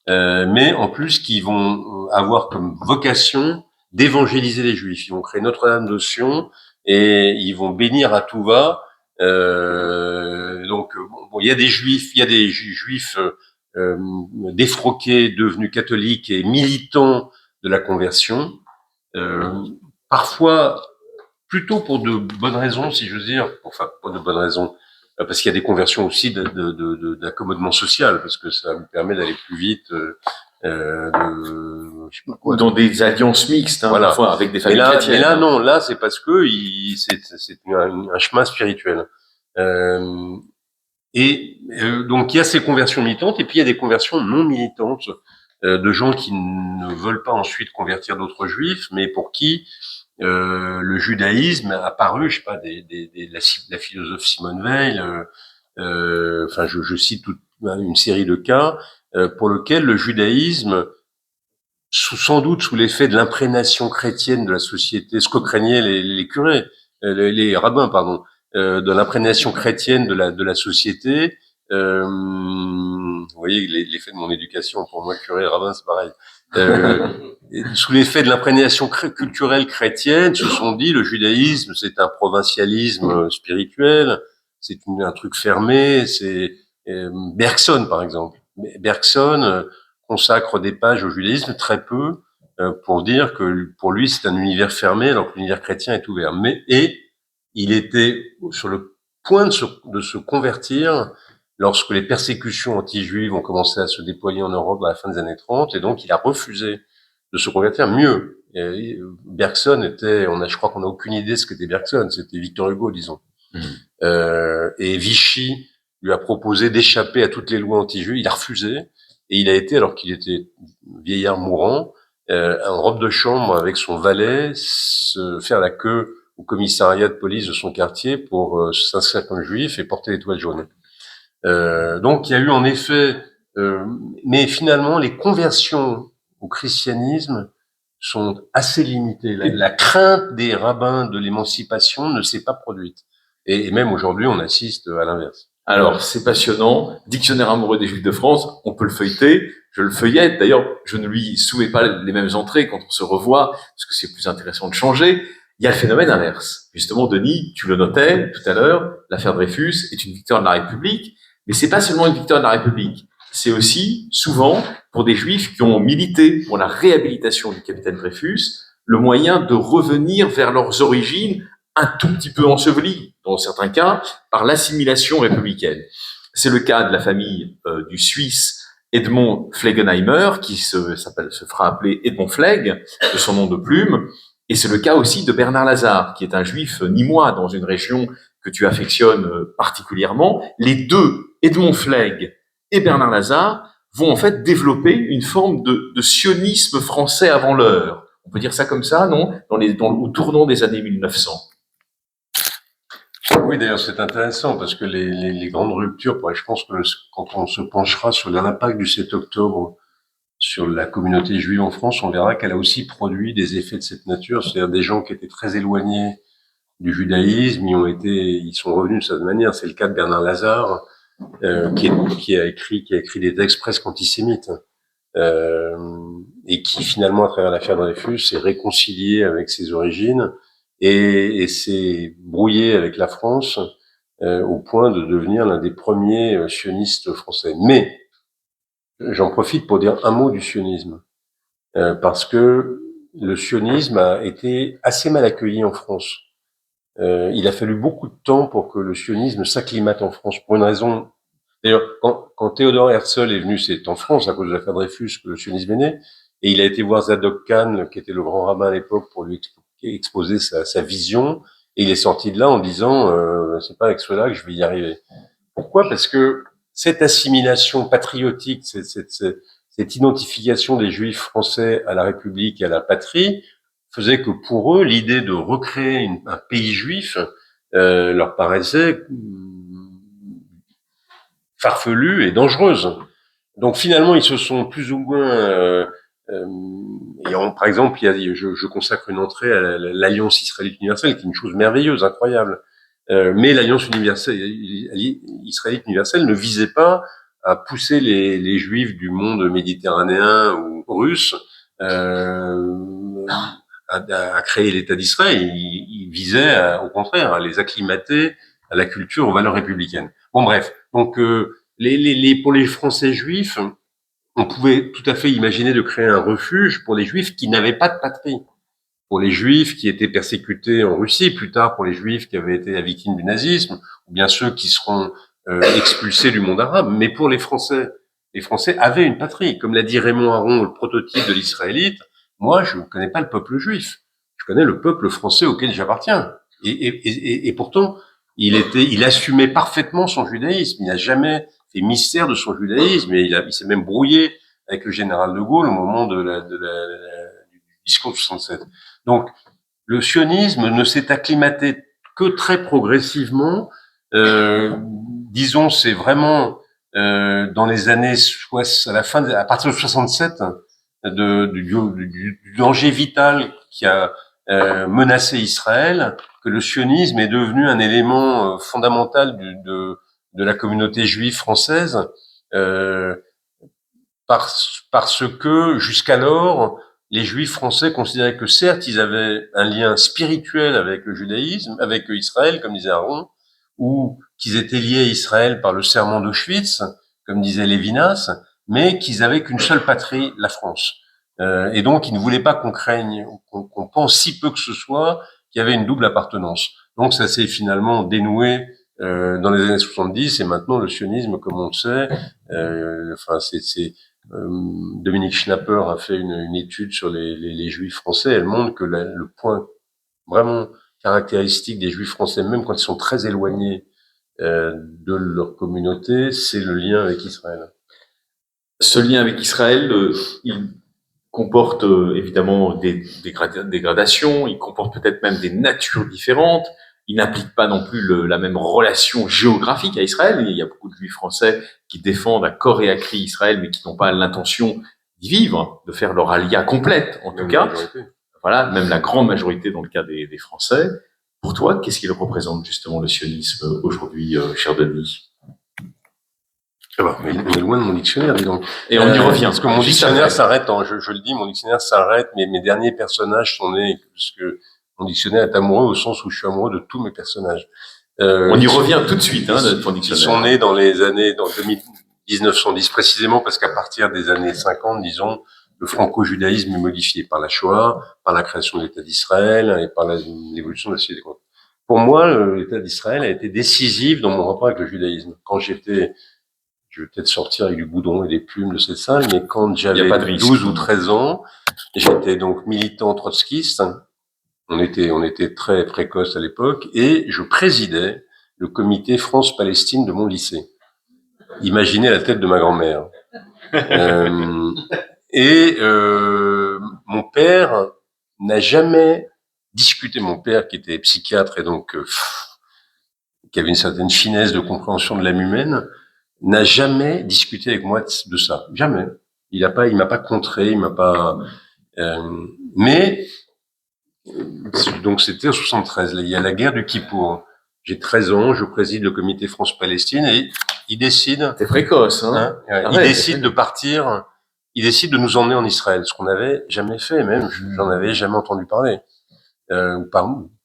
mais en plus qui vont avoir comme vocation d'évangéliser les juifs. Ils vont créer Notre-Dame de Sion et ils vont bénir à tout va. Donc, il y a des juifs défroqués, devenus catholiques et militants de la conversion. Parfois, plutôt pour de bonnes raisons, si je veux dire. Enfin, pas de bonnes raisons, parce qu'il y a des conversions aussi d'accommodement social, parce que ça me permet d'aller plus vite. Je sais pas quoi, dans des alliances mixtes, hein, voilà. parfois avec des familles chrétiennes. Mais là, non, là, c'est parce que c'est un chemin spirituel. Donc, il y a ces conversions militantes, et puis il y a des conversions non militantes de gens qui ne veulent pas ensuite convertir d'autres juifs, mais pour qui le judaïsme a apparu, je sais pas, la philosophe Simone Weil, enfin, je cite toute une série de cas pour lequel le judaïsme, sans doute sous l'effet de l'imprégnation chrétienne de la société, ce que craignaient les curés, les rabbins, pardon, de l'imprégnation chrétienne de la société. Vous voyez l'effet de mon éducation, pour moi, curé et rabbin, c'est pareil. Sous l'effet de l'imprégnation culturelle chrétienne, se sont dit le judaïsme, c'est un provincialisme spirituel, c'est un truc fermé. C'est Bergson, par exemple. Bergson consacre des pages au judaïsme, très peu, pour dire que pour lui c'est un univers fermé, alors que l'univers chrétien est ouvert. Et il était sur le point de se convertir lorsque les persécutions anti-juives ont commencé à se déployer en Europe à la fin des années 30, et donc il a refusé de se convertir. Mieux, Bergson était, je crois qu'on n'a aucune idée de ce qu'était Bergson, c'était Victor Hugo, disons. Et Vichy lui a proposé d'échapper à toutes les lois anti-juives, il a refusé, et il a été, alors qu'il était vieillard mourant, en robe de chambre avec son valet, se faire la queue au commissariat de police de son quartier pour s'inscrire comme juif et porter l'étoile jaune. Donc il y a eu en effet, mais finalement les conversions au christianisme sont assez limitées. La crainte des rabbins de l'émancipation ne s'est pas produite. Et même aujourd'hui, on assiste à l'inverse. Alors, c'est passionnant. Dictionnaire amoureux des Juifs de France, on peut le feuilleter. Je le feuillette. D'ailleurs, je ne lui soumets pas les mêmes entrées quand on se revoit, parce que c'est plus intéressant de changer. Il y a le phénomène inverse. Justement, Denis, tu le notais tout à l'heure, l'affaire Dreyfus est une victoire de la République, mais c'est pas seulement une victoire de la République. C'est aussi, souvent, pour des Juifs qui ont milité pour la réhabilitation du capitaine Dreyfus, le moyen de revenir vers leurs origines, un tout petit peu ensevelis, dans certains cas, par l'assimilation républicaine. C'est le cas de la famille du Suisse Edmond Flegenheimer, qui se fera appeler Edmond Flegg, de son nom de plume, et c'est le cas aussi de Bernard Lazare, qui est un juif nîmois dans une région que tu affectionnes particulièrement. Les deux, Edmond Flegg et Bernard Lazare, vont en fait développer une forme de sionisme français avant l'heure. On peut dire ça comme ça, non? Au tournant des années 1900. Oui, d'ailleurs, c'est intéressant parce que les grandes ruptures, je pense que quand on se penchera sur l'impact du 7 octobre sur la communauté juive en France, on verra qu'elle a aussi produit des effets de cette nature, c'est-à-dire des gens qui étaient très éloignés du judaïsme, ils sont revenus de cette manière. C'est le cas de Bernard Lazare, qui a écrit des textes presque antisémites, et qui finalement, à travers l'affaire Dreyfus, s'est réconcilié avec ses origines et s'est brouillé avec la France au point de devenir l'un des premiers sionistes français. Mais j'en profite pour dire un mot du sionisme, parce que le sionisme a été assez mal accueilli en France. Il a fallu beaucoup de temps pour que le sionisme s'acclimate en France, pour une raison. D'ailleurs, quand Théodore Herzl est venu, c'est en France, à cause de l'affaire Dreyfus, que le sionisme est né, et il a été voir Zadok Khan, qui était le grand rabbin à l'époque, pour lui exposer sa vision, et il est sorti de là en disant c'est pas avec cela que je vais y arriver. Pourquoi? Parce que cette assimilation patriotique, cette identification des Juifs français à la République et à la patrie faisait que pour eux, l'idée de recréer un pays juif leur paraissait farfelue et dangereuse. Donc finalement, ils se sont plus ou moins par exemple, je consacre une entrée à l'Alliance israélite universelle, qui est une chose merveilleuse, incroyable. Mais l'Alliance israélite universelle ne visait pas à pousser les Juifs du monde méditerranéen ou russe à créer l'État d'Israël. Il visait, au contraire, à les acclimater à la culture, aux valeurs républicaines. Bon, bref. Donc, pour les Français juifs, on pouvait tout à fait imaginer de créer un refuge pour les Juifs qui n'avaient pas de patrie. Pour les Juifs qui étaient persécutés en Russie, plus tard pour les Juifs qui avaient été la victime du nazisme, ou bien ceux qui seront expulsés du monde arabe. Mais pour les Français avaient une patrie. Comme l'a dit Raymond Aron, le prototype de l'israélite, moi, je ne connais pas le peuple juif. Je connais le peuple français auquel j'appartiens. Et pourtant, il assumait parfaitement son judaïsme. Il n'a jamais fait mystère de son judaïsme, et il s'est même brouillé avec le général de Gaulle au moment du discours de 67. Donc, le sionisme ne s'est acclimaté que très progressivement. Disons, c'est vraiment dans les années à partir de 67, du danger vital qui a menacé Israël, que le sionisme est devenu un élément fondamental de la communauté juive française, parce que jusqu'alors, les Juifs français considéraient que certes, ils avaient un lien spirituel avec le judaïsme, avec Israël, comme disait Aaron, ou qu'ils étaient liés à Israël par le serment d'Auschwitz, comme disait Lévinas, mais qu'ils avaient qu'une seule patrie, la France. Et donc, ils ne voulaient pas qu'on craigne, qu'on pense si peu que ce soit qu'il y avait une double appartenance. Donc, ça s'est finalement dénoué dans les années 70, et maintenant le sionisme, comme on le sait, enfin, Dominique Schnapper a fait une étude sur les Juifs français. Elle montre que le point vraiment caractéristique des Juifs français, même quand ils sont très éloignés de leur communauté, c'est le lien avec Israël. Ce lien avec Israël, il comporte évidemment des dégradations, il comporte peut-être même des natures différentes, il n'implique pas non plus la même relation géographique à Israël. Il y a beaucoup de Juifs français qui défendent à corps et à cri Israël, mais qui n'ont pas l'intention d'y vivre, de faire leur alia complète, en tout cas. Voilà, même la grande majorité dans le cas des Français. Pour toi, qu'est-ce qu'il représente justement le sionisme aujourd'hui, cher Denis? Mais on est loin de mon dictionnaire, dis donc. Et on y revient. Parce que mon dictionnaire s'arrête, je le dis, mon dictionnaire s'arrête, mais mes derniers personnages sont nés, parce que mon dictionnaire est amoureux au sens où je suis amoureux de tous mes personnages. On y revient tout de suite, de ton dictionnaire. Ils sont nés dans les années, dans 1910 précisément, parce qu'à partir des années 50, disons, le franco-judaïsme est modifié par la Shoah, par la création de l'État d'Israël et par l'évolution de la société. Pour moi, l'État d'Israël a été décisif dans mon rapport avec le judaïsme. Quand je vais peut-être sortir avec du goudron et des plumes de cette salle, mais quand j'avais 12 ou 13 ans, j'étais donc militant trotskiste. On était très précoce à l'époque, et je présidais le comité France-Palestine de mon lycée. Imaginez la tête de ma grand-mère. Mon père n'a jamais discuté. Mon père, qui était psychiatre et donc qui avait une certaine finesse de compréhension de l'âme humaine, n'a jamais discuté avec moi de ça. Jamais. Il m'a pas contré, il m'a pas. Mais donc c'était en 73. Là, il y a la guerre du Kippour. J'ai 13 ans, je préside le comité France-Palestine et il décide. T'es précoce, hein, il décide de partir. Il décide de nous emmener en Israël, ce qu'on n'avait jamais fait, même j'en avais jamais entendu parler,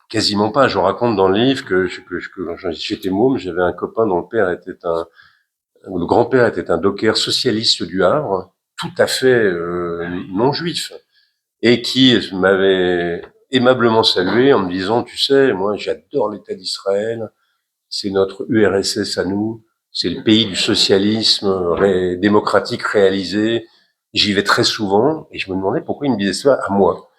quasiment pas. Je raconte dans le livre que quand j'étais môme, j'avais un copain dont le grand-père était un docker socialiste du Havre, tout à fait non juif, et qui m'avait aimablement salué en me disant, tu sais, moi j'adore l'État d'Israël, c'est notre URSS à nous, c'est le pays du socialisme démocratique réalisé, j'y vais très souvent, et je me demandais pourquoi il me disait ça à moi.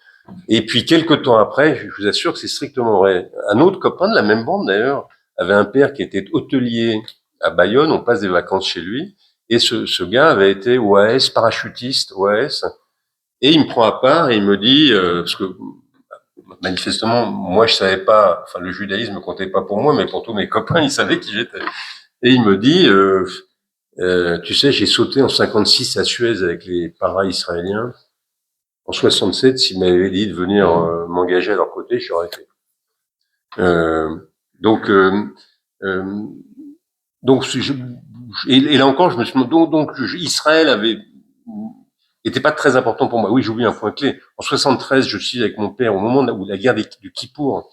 Et puis quelques temps après, je vous assure que c'est strictement vrai, un autre copain de la même bande d'ailleurs avait un père qui était hôtelier à Bayonne, on passe des vacances chez lui, et ce gars avait été OAS, parachutiste OAS, et il me prend à part et il me dit, parce que manifestement, moi je savais pas, enfin le judaïsme ne comptait pas pour moi, mais pour tous mes copains, ils savaient qui j'étais. Et il me dit, tu sais, j'ai sauté en 56 à Suez avec les para-israéliens. En 67, s'ils m'avaient dit de venir m'engager à leur côté, j'aurais fait. Et là encore, je me suis donc Israël était pas très important pour moi. Oui, j'oublie un point clé. En 73, je suis avec mon père au moment où la guerre du Kippour,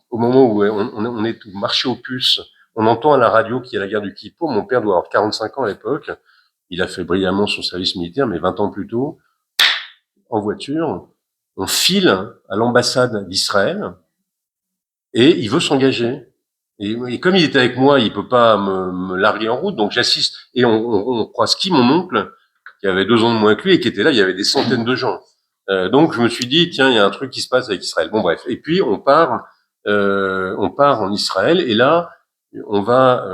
au moment où on est marché aux puces, on entend à la radio qu'il y a la guerre du Kippour. Mon père doit avoir 45 ans à l'époque. Il a fait brillamment son service militaire, mais 20 ans plus tôt, en voiture, on file à l'ambassade d'Israël et il veut s'engager. Et comme il était avec moi, il peut pas me larguer en route, donc j'assiste. Et on croise mon oncle, qui avait 2 ans de moins que lui et qui était là, il y avait des centaines de gens. Donc je me suis dit, tiens, il y a un truc qui se passe avec Israël. Bon bref. Et puis on part en Israël, et là, on va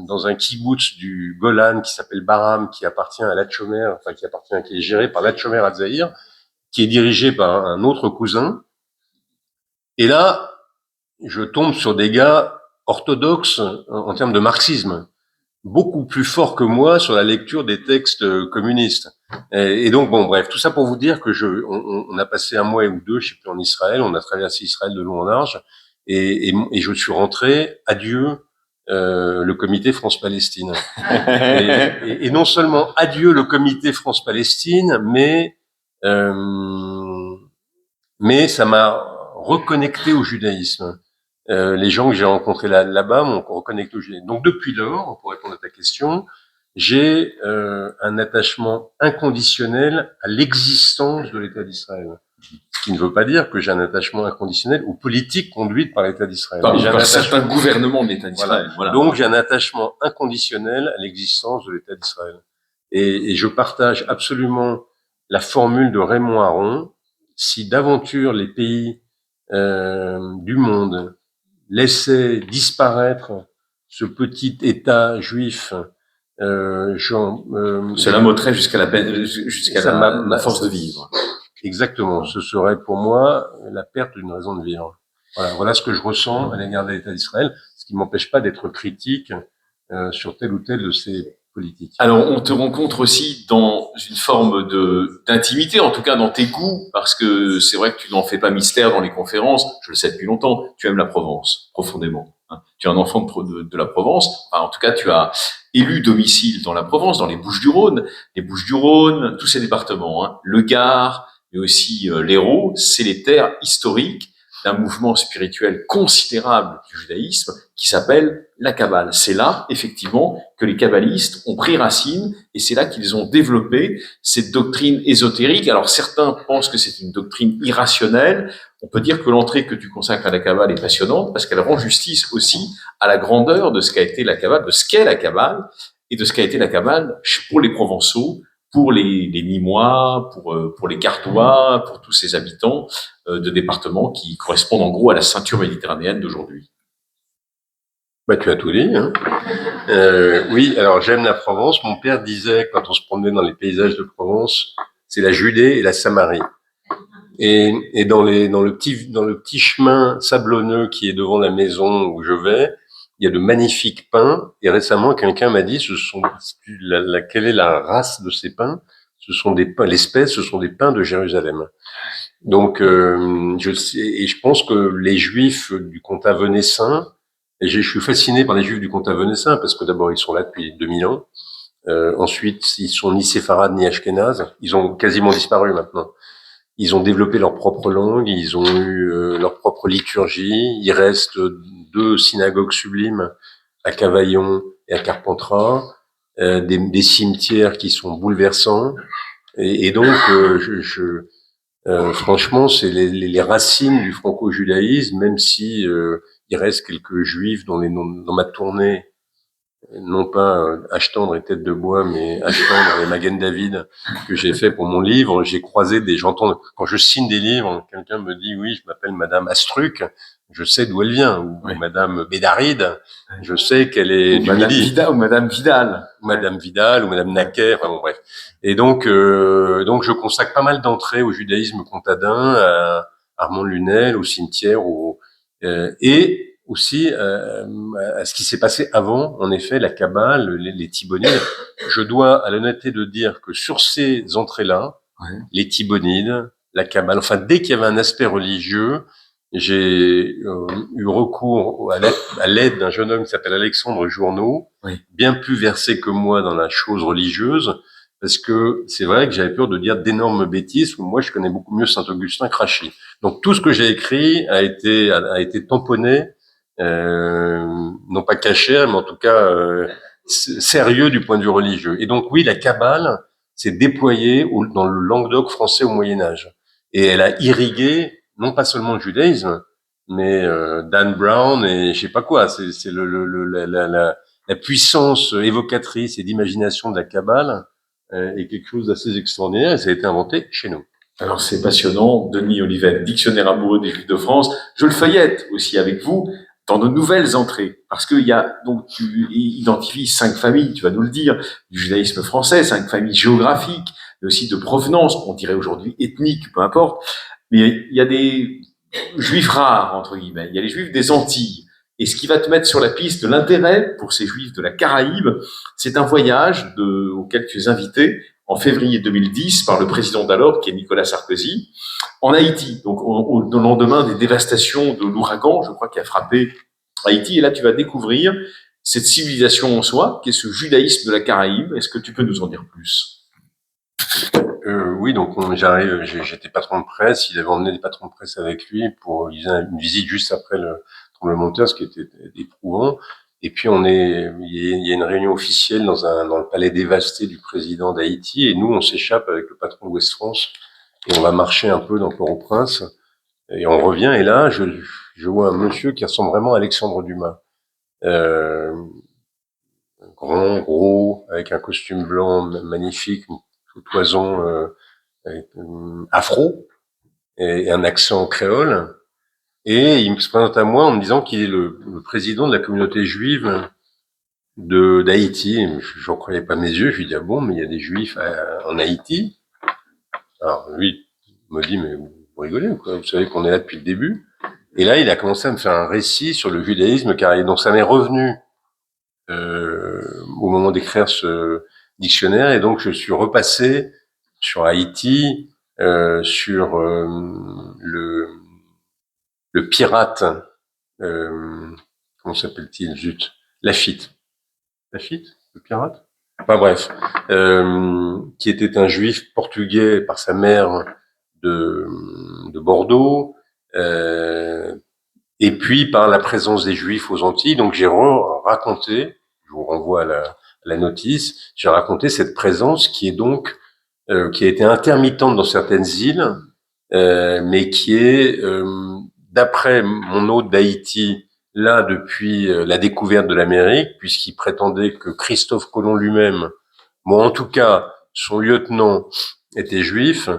dans un kibbutz du Golan qui s'appelle Baram, qui appartient à Latchomer, qui est géré par Latchomer Hatzair, qui est dirigé par un autre cousin. Et là, je tombe sur des gars orthodoxes en termes de marxisme, beaucoup plus forts que moi sur la lecture des textes communistes. Et donc, bon, bref, tout ça pour vous dire que on a passé 1 mois ou 2, je sais plus, en Israël, on a traversé Israël de long en large, et je suis rentré, adieu, le comité France-Palestine. et non seulement adieu le comité France-Palestine, mais ça m'a reconnecté au judaïsme. Les gens que j'ai rencontrés là-bas m'ont reconnecté au judaïsme. Donc depuis lors, pour répondre à ta question, j'ai un attachement inconditionnel à l'existence de l'État d'Israël. Ce qui ne veut pas dire que j'ai un attachement inconditionnel aux politiques conduites par l'État d'Israël. Par certains gouvernements de l'État d'Israël. Voilà. Donc j'ai un attachement inconditionnel à l'existence de l'État d'Israël. Et je partage absolument la formule de Raymond Aron: si d'aventure les pays du monde laissaient disparaître ce petit État juif, cela m'ôterait jusqu'à la force de vivre. Exactement. Ce serait pour moi la perte d'une raison de vivre. Voilà ce que je ressens à l'égard de l'État d'Israël, ce qui m'empêche pas d'être critique sur telle ou telle de ces politiques. Alors, on te rencontre aussi dans une forme d'intimité, en tout cas dans tes goûts, parce que c'est vrai que tu n'en fais pas mystère dans les conférences. Je le sais depuis longtemps. Tu aimes la Provence profondément. Hein. Tu es un enfant de la Provence. Enfin, en tout cas, tu as élu domicile dans la Provence, dans les Bouches-du-Rhône. Les Bouches-du-Rhône, tous ces départements, hein, le Gard, mais aussi l'Hérault, c'est les terres historiques d'un mouvement spirituel considérable du judaïsme qui s'appelle la Kabbale. C'est là, effectivement, que les kabbalistes ont pris racine et c'est là qu'ils ont développé cette doctrine ésotérique. Alors certains pensent que c'est une doctrine irrationnelle. On peut dire que l'entrée que tu consacres à la Kabbale est passionnante parce qu'elle rend justice aussi à la grandeur de ce qu'a été la Kabbale, de ce qu'est la Kabbale et de ce qu'a été la Kabbale pour les Provençaux, pour les Nîmois, pour les Gardois, pour tous ces habitants de départements qui correspondent en gros à la ceinture méditerranéenne d'aujourd'hui. Bah, tu as tout dit, hein. Oui, alors j'aime la Provence. Mon père disait, quand on se promenait dans les paysages de Provence, c'est la Judée et la Samarie. Et dans le petit chemin sablonneux qui est devant la maison où je vais, il y a de magnifiques pins. Et récemment, quelqu'un m'a dit, quelle est la race de ces pins? Ce sont des pins, l'espèce, ce sont des pins de Jérusalem. Donc, je pense que les Juifs du comtat venessin, et je suis fasciné par les Juifs du comtat venessin parce que d'abord ils sont là depuis 2000 ans. Ensuite, ils sont ni séfarades ni ashkénazes. Ils ont quasiment disparu maintenant. Ils ont développé leur propre langue, ils ont eu leur propre liturgie. Il reste 2 synagogues sublimes à Cavaillon et à Carpentras, des cimetières qui sont bouleversants. Et donc, franchement, c'est les racines du franco-judaïsme, même si il reste quelques juifs dans ma tournée, non pas Ashtandre et Tête de Bois, mais Ashtandre et Magen David, que j'ai fait pour mon livre. J'ai croisé quand je signe des livres, quelqu'un me dit, oui, je m'appelle Madame Astruc, je sais d'où elle vient, ou oui. Madame Bédaride, je sais qu'elle est du Midi. Ou Madame Vidal. Madame Vidal, ou Madame Naquet, enfin bon, bref. Et donc je consacre pas mal d'entrées au judaïsme comtadin, à Armand Lunel, au cimetière, et aussi à ce qui s'est passé avant, en effet, la Kabbale, les Thibonides. Je dois à l'honnêteté de dire que sur ces entrées-là, ouais. Les Thibonides, la Kabbale, enfin dès qu'il y avait un aspect religieux, j'ai eu recours à l'aide d'un jeune homme qui s'appelle Alexandre Journeau, oui. Bien plus versé que moi dans la chose religieuse, parce que c'est vrai que j'avais peur de dire d'énormes bêtises. Moi, je connais beaucoup mieux Saint-Augustin que Rachid. Donc tout ce que j'ai écrit a été tamponné. Non pas caché, mais en tout cas sérieux du point de vue religieux. Et donc oui, la Kabbale s'est déployée dans le Languedoc français au Moyen-Âge. Et elle a irrigué non pas seulement le judaïsme, mais Dan Brown et je sais pas quoi. C'est la puissance évocatrice et d'imagination de la Kabbale est quelque chose d'assez extraordinaire et ça a été inventé chez nous. Alors c'est passionnant, Denis Oliven, dictionnaire amoureux des Juifs de France. Je le feuillette aussi avec vous dans de nouvelles entrées, parce qu'il y a donc tu identifies 5 familles, tu vas nous le dire, du judaïsme français, 5 familles géographiques, mais aussi de provenance, on dirait aujourd'hui ethnique, peu importe. Mais il y a des juifs rares entre guillemets, il y a les juifs des Antilles. Et ce qui va te mettre sur la piste de l'intérêt pour ces juifs de la Caraïbe, c'est un voyage auquel tu es invité en février 2010 par le président d'alors, qui est Nicolas Sarkozy, en Haïti, donc au lendemain des dévastations de l'ouragan, je crois, qui a frappé Haïti. Et là, tu vas découvrir cette civilisation en soi, qui est ce judaïsme de la Caraïbe. Est-ce que tu peux nous en dire plus? Oui, donc j'arrive, j'étais patron de presse, il avait emmené des patrons de presse avec lui pour une visite juste après le tremblement de terre, ce qui était éprouvant. Et puis il y a une réunion officielle dans le palais dévasté du président d'Haïti, et nous on s'échappe avec le patron de West France et on va marcher un peu dans Port-au-Prince et on revient et là je vois un monsieur qui ressemble vraiment à Alexandre Dumas, euh, grand, gros, avec un costume blanc magnifique, tout toison, afro et un accent créole. Et il se présente à moi en me disant qu'il est le président de la communauté juive d'Haïti. Je n'en croyais pas mes yeux. Je lui dis, ah bon, mais il y a des juifs en Haïti. Alors lui me dit, mais vous rigolez ou quoi? Vous savez qu'on est là depuis le début. Et là, il a commencé à me faire un récit sur le judaïsme carré. Donc ça m'est revenu au moment d'écrire ce dictionnaire. Et donc je suis repassé sur Haïti, sur le pirate, comment s'appelle-t-il? Zut, Lafitte. Lafitte, le pirate. Enfin bref, qui était un juif portugais par sa mère de Bordeaux, et puis par la présence des juifs aux Antilles. Donc j'ai raconté, je vous renvoie à la notice, j'ai raconté cette présence qui est donc qui a été intermittente dans certaines îles, mais qui est, d'après mon hôte d'Haïti, là depuis la découverte de l'Amérique, puisqu'il prétendait que Christophe Colomb lui-même, bon en tout cas son lieutenant était juif,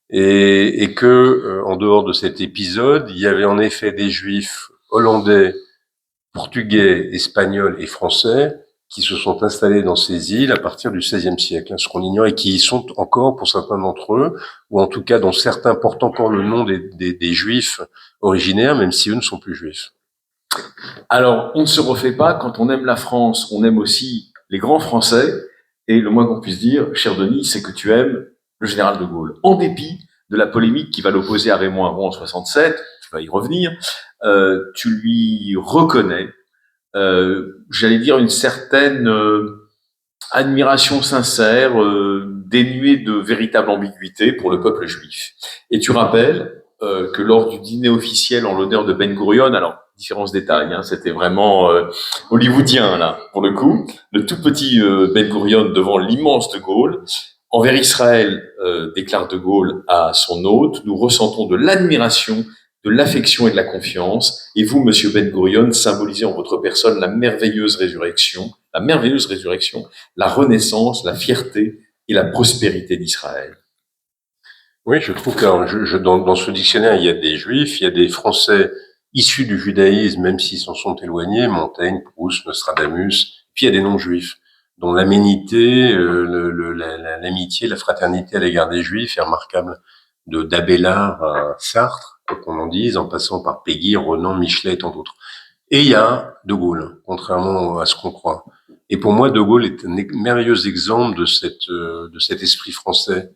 et que en dehors de cet épisode, il y avait en effet des juifs hollandais, portugais, espagnols et français qui se sont installés dans ces îles à partir du XVIe siècle, ce qu'on ignore, et qui y sont encore pour certains d'entre eux, ou en tout cas dont certains portent encore le nom des juifs originaires, même si eux ne sont plus juifs. Alors, on ne se refait pas, quand on aime la France, on aime aussi les grands Français, et le moins qu'on puisse dire, cher Denis, c'est que tu aimes le général de Gaulle. En dépit de la polémique qui va l'opposer à Raymond Aron en 67, tu vas y revenir, tu lui reconnais, j'allais dire, une certaine admiration sincère, dénuée de véritable ambiguïté pour le peuple juif. Et tu rappelles que lors du dîner officiel en l'honneur de Ben Gurion, alors différents détails, hein, c'était vraiment hollywoodien là pour le coup, le tout petit Ben Gurion devant l'immense de Gaulle. Envers Israël, déclare de Gaulle à son hôte, nous ressentons de l'admiration, de l'affection et de la confiance. Et vous, Monsieur Ben Gurion, symbolisez en votre personne la merveilleuse résurrection, la renaissance, la fierté et la prospérité d'Israël. Oui, je trouve que dans ce dictionnaire, il y a des juifs, il y a des Français issus du judaïsme, même s'ils s'en sont éloignés, Montaigne, Proust, Nostradamus, puis il y a des non-juifs, dont l'aménité, l'amitié, la fraternité à l'égard des juifs est remarquable, d'Abélard à Sartre, quoi qu'on en dise, en passant par Péguy, Renan, Michelet et tant d'autres. Et il y a De Gaulle, contrairement à ce qu'on croit. Et pour moi, De Gaulle est un merveilleux exemple de cet esprit français,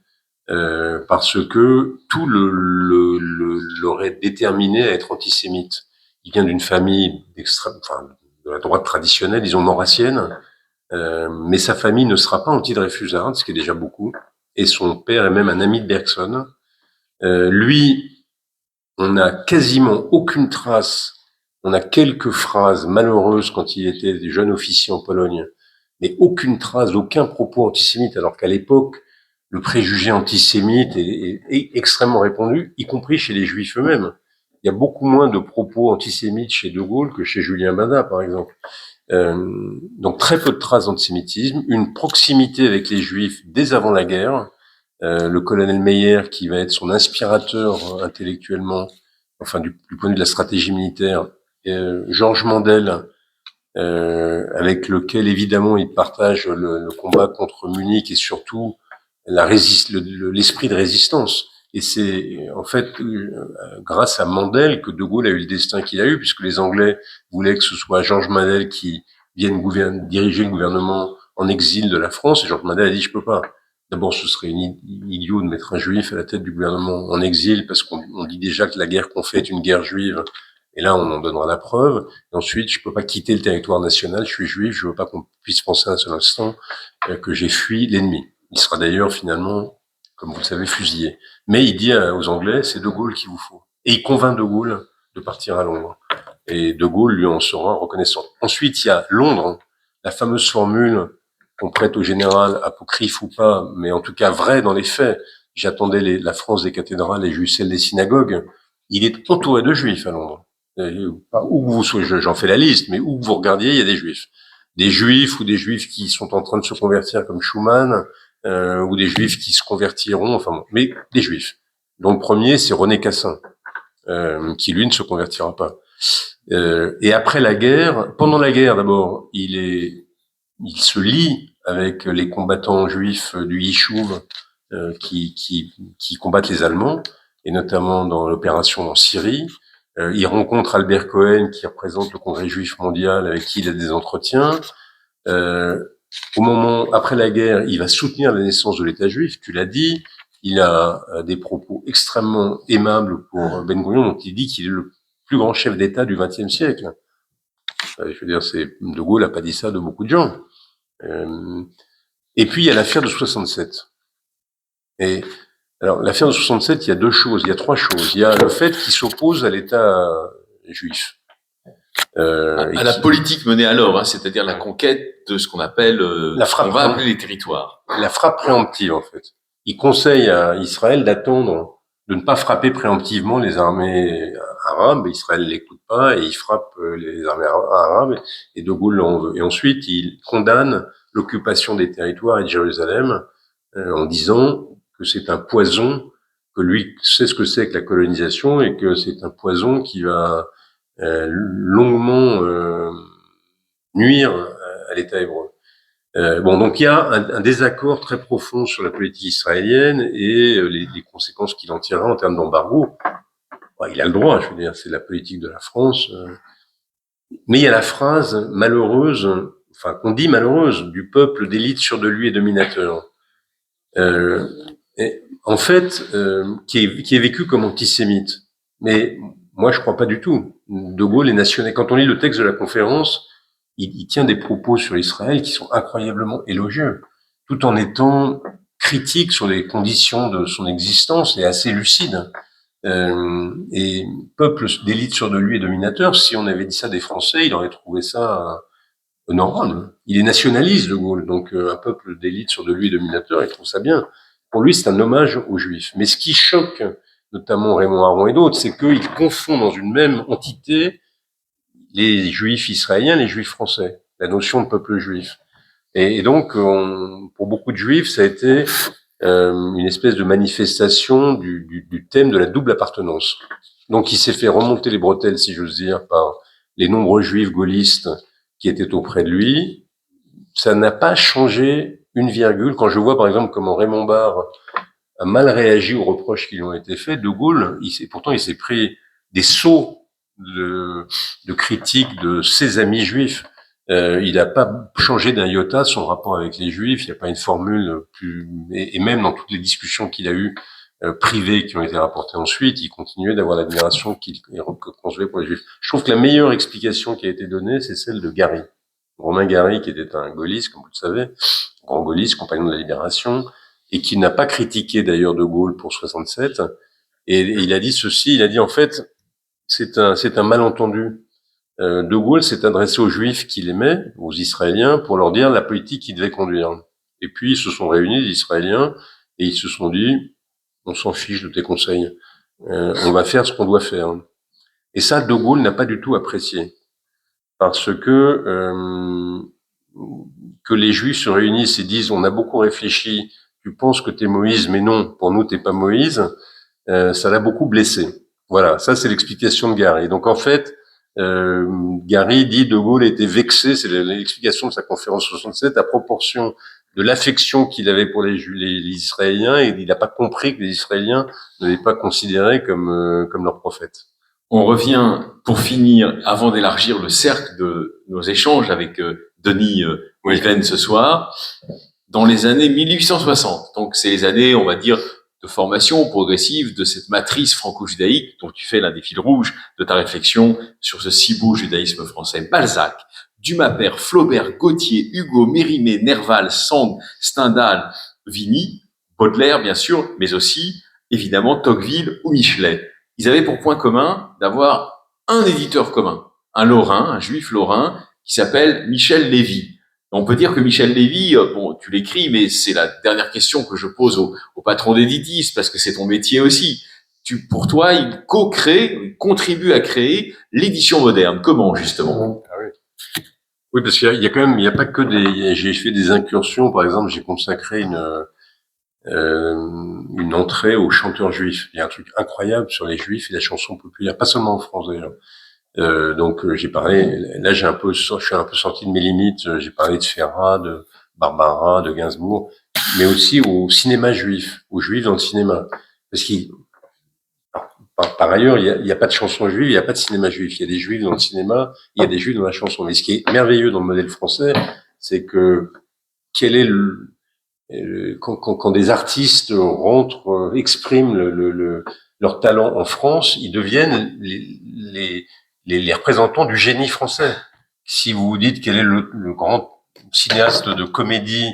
parce que tout l'aurait déterminé à être antisémite. Il vient d'une famille de la droite traditionnelle, disons maurassienne, mais sa famille ne sera pas anti-dreyfusarde, ce qui est déjà beaucoup, et son père est même un ami de Bergson. Lui, on n'a quasiment aucune trace, on a quelques phrases malheureuses quand il était jeune officier en Pologne, mais aucune trace, aucun propos antisémite, alors qu'à l'époque, le préjugé antisémite est extrêmement répandu, y compris chez les juifs eux-mêmes. Il y a beaucoup moins de propos antisémites chez De Gaulle que chez Julien Bada, par exemple. Donc très peu de traces d'antisémitisme, une proximité avec les juifs dès avant la guerre. Le colonel Meyer, qui va être son inspirateur intellectuellement, enfin du point de vue de la stratégie militaire, Georges Mandel, avec lequel évidemment il partage le combat contre Munich et surtout l'esprit de résistance. Et c'est en fait grâce à Mandel que De Gaulle a eu le destin qu'il a eu, puisque les Anglais voulaient que ce soit Georges Mandel qui vienne diriger le gouvernement en exil de la France, et Georges Mandel a dit je peux pas. D'abord, ce serait idiot de mettre un juif à la tête du gouvernement en exil, parce qu'on dit déjà que la guerre qu'on fait est une guerre juive, et là on en donnera la preuve. Et ensuite, je peux pas quitter le territoire national, je suis juif, je veux pas qu'on puisse penser un seul instant que j'ai fui l'ennemi. Il sera d'ailleurs finalement, comme vous le savez, fusillé. Mais il dit aux Anglais, c'est De Gaulle qu'il vous faut. Et il convainc De Gaulle de partir à Londres. Et De Gaulle lui en sera reconnaissant. Ensuite, il y a Londres, la fameuse formule qu'on prête au général, apocryphe ou pas, mais en tout cas vrai dans les faits. J'attendais la France des cathédrales et j'ai eu celle des synagogues. Il est entouré de juifs à Londres. Où vous soyez, j'en fais la liste, mais où vous regardiez, il y a des juifs. Des juifs ou des juifs qui sont en train de se convertir comme Schumann, ou des juifs qui se convertiront, enfin bon, mais des juifs. Donc le premier, c'est René Cassin, qui lui ne se convertira pas. Et après la guerre, pendant la guerre d'abord, il se lie avec les combattants juifs du Yishuv qui combattent les Allemands, et notamment dans l'opération en Syrie. Il rencontre Albert Cohen, qui représente le Congrès juif mondial, avec qui il a des entretiens. Au moment, après la guerre, il va soutenir la naissance de l'État juif, tu l'as dit. Il a des propos extrêmement aimables pour Ben Gurion, dont il dit qu'il est le plus grand chef d'État du XXe siècle. Je veux dire, De Gaulle n'a pas dit ça de beaucoup de gens. Et puis, il y a l'affaire de 67. Et alors, l'affaire de 67, il y a deux choses, il y a trois choses. Il y a le fait qu'il s'oppose à l'État juif. À la politique menée alors, hein, c'est-à-dire la conquête de ce qu'on appelle, la frappe, on va appeler les territoires. La frappe préemptive, en fait. Il conseille à Israël d'attendre, de ne pas frapper préemptivement les armées arabes. Israël l'écoute pas et il frappe les armées arabes et De Gaulle l'en veut. Et ensuite, il condamne l'occupation des territoires et de Jérusalem en disant que c'est un poison, que lui sait ce que c'est que la colonisation et que c'est un poison qui va longuement nuire à l'État hébreu. Bon, donc il y a un désaccord très profond sur la politique israélienne et les conséquences qu'il en tirera en termes d'embargo. Bon, il a le droit, je veux dire, c'est la politique de la France. Mais il y a la phrase malheureuse, enfin qu'on dit malheureuse, du peuple d'élite sûr de lui et dominateur. En fait, qui est vécu comme antisémite. Mais moi, je crois pas du tout. De Gaulle est nationaliste. Quand on lit le texte de la conférence, il tient des propos sur Israël qui sont incroyablement élogieux, tout en étant critique sur les conditions de son existence et assez lucide. Et peuple d'élite sûr de lui et dominateur, si on avait dit ça des Français, il aurait trouvé ça honorable. Il est nationaliste, De Gaulle, donc un peuple d'élite sûr de lui et dominateur, il trouve ça bien. Pour lui, c'est un hommage aux Juifs. Mais ce qui choque, notamment Raymond Aron et d'autres, c'est qu'ils confondent dans une même entité les Juifs israéliens, les Juifs français, la notion de peuple juif. Et donc, pour beaucoup de Juifs, ça a été une espèce de manifestation du thème de la double appartenance. Donc, il s'est fait remonter les bretelles, si j'ose dire, par les nombreux Juifs gaullistes qui étaient auprès de lui. Ça n'a pas changé une virgule. Quand je vois, par exemple, comment Raymond Barre a mal réagi aux reproches qui lui ont été faits, De Gaulle, pourtant, il s'est pris des sauts de critiques de ses amis juifs. Il n'a pas changé d'un iota son rapport avec les juifs. Il n'y a pas une formule plus, et même dans toutes les discussions qu'il a eues privées qui ont été rapportées ensuite, il continuait d'avoir l'admiration qu'il concevait pour les juifs. Je trouve que la meilleure explication qui a été donnée, c'est celle de Gary. Romain Gary, qui était un gaulliste, comme vous le savez, grand gaulliste, compagnon de la Libération, et qui n'a pas critiqué d'ailleurs De Gaulle pour 67. Et il a dit ceci, il a dit en fait, c'est un malentendu. De Gaulle s'est adressé aux Juifs qu'il aimait, aux Israéliens, pour leur dire la politique qu'il devait conduire. Et puis ils se sont réunis, les Israéliens, et ils se sont dit, on s'en fiche de tes conseils, on va faire ce qu'on doit faire. Et ça, De Gaulle n'a pas du tout apprécié, parce que les Juifs se réunissent et disent, on a beaucoup réfléchi, tu penses que t'es Moïse, mais non, pour nous t'es pas Moïse, ça l'a beaucoup blessé. Voilà, ça c'est l'explication de Gary. Donc en fait, Gary dit De Gaulle était vexé, c'est l'explication de sa conférence 67, à proportion de l'affection qu'il avait pour les Israéliens, et il n'a pas compris que les Israéliens ne l'avaient pas considéré comme leur prophète. On revient, pour finir, avant d'élargir le cercle de nos échanges avec Denis Oliven ce soir, dans les années 1860. Donc c'est les années, on va dire, de formation progressive de cette matrice franco-judaïque dont tu fais l'un des fils rouges de ta réflexion sur ce si beau judaïsme français. Balzac, Dumas père, Flaubert, Gautier, Hugo, Mérimée, Nerval, Sand, Stendhal, Vigny, Baudelaire bien sûr, mais aussi évidemment Tocqueville ou Michelet. Ils avaient pour point commun d'avoir un éditeur commun. un Lorrain, un juif lorrain, qui s'appelle Michel Lévy. On peut dire que Michel Lévy, bon, tu l'écris, mais c'est la dernière question que je pose au patron d'Editis, parce que c'est ton métier aussi. Pour toi, il co-crée, il contribue à créer l'édition moderne. Comment, justement? Ah oui. Oui, parce qu'il y a quand même, il n'y a pas que j'ai fait des incursions, par exemple, j'ai consacré une entrée aux chanteurs juifs. Il y a un truc incroyable sur les juifs et la chanson populaire, pas seulement en France d'ailleurs. Donc j'ai parlé, là je suis un peu sorti de mes limites, j'ai parlé de Ferrat, de Barbara, de Gainsbourg, mais aussi au cinéma juif, aux juifs dans le cinéma. Parce qu'il, par ailleurs, il y a pas de chanson juive, il n'y a pas de cinéma juif. Il y a des juifs dans le cinéma, il y a des juifs dans la chanson. Mais ce qui est merveilleux dans le modèle français, c'est que quel est quand des artistes rentrent, expriment leur talent en France, ils deviennent les représentants du génie français. Si vous vous dites quel est le grand cinéaste de comédie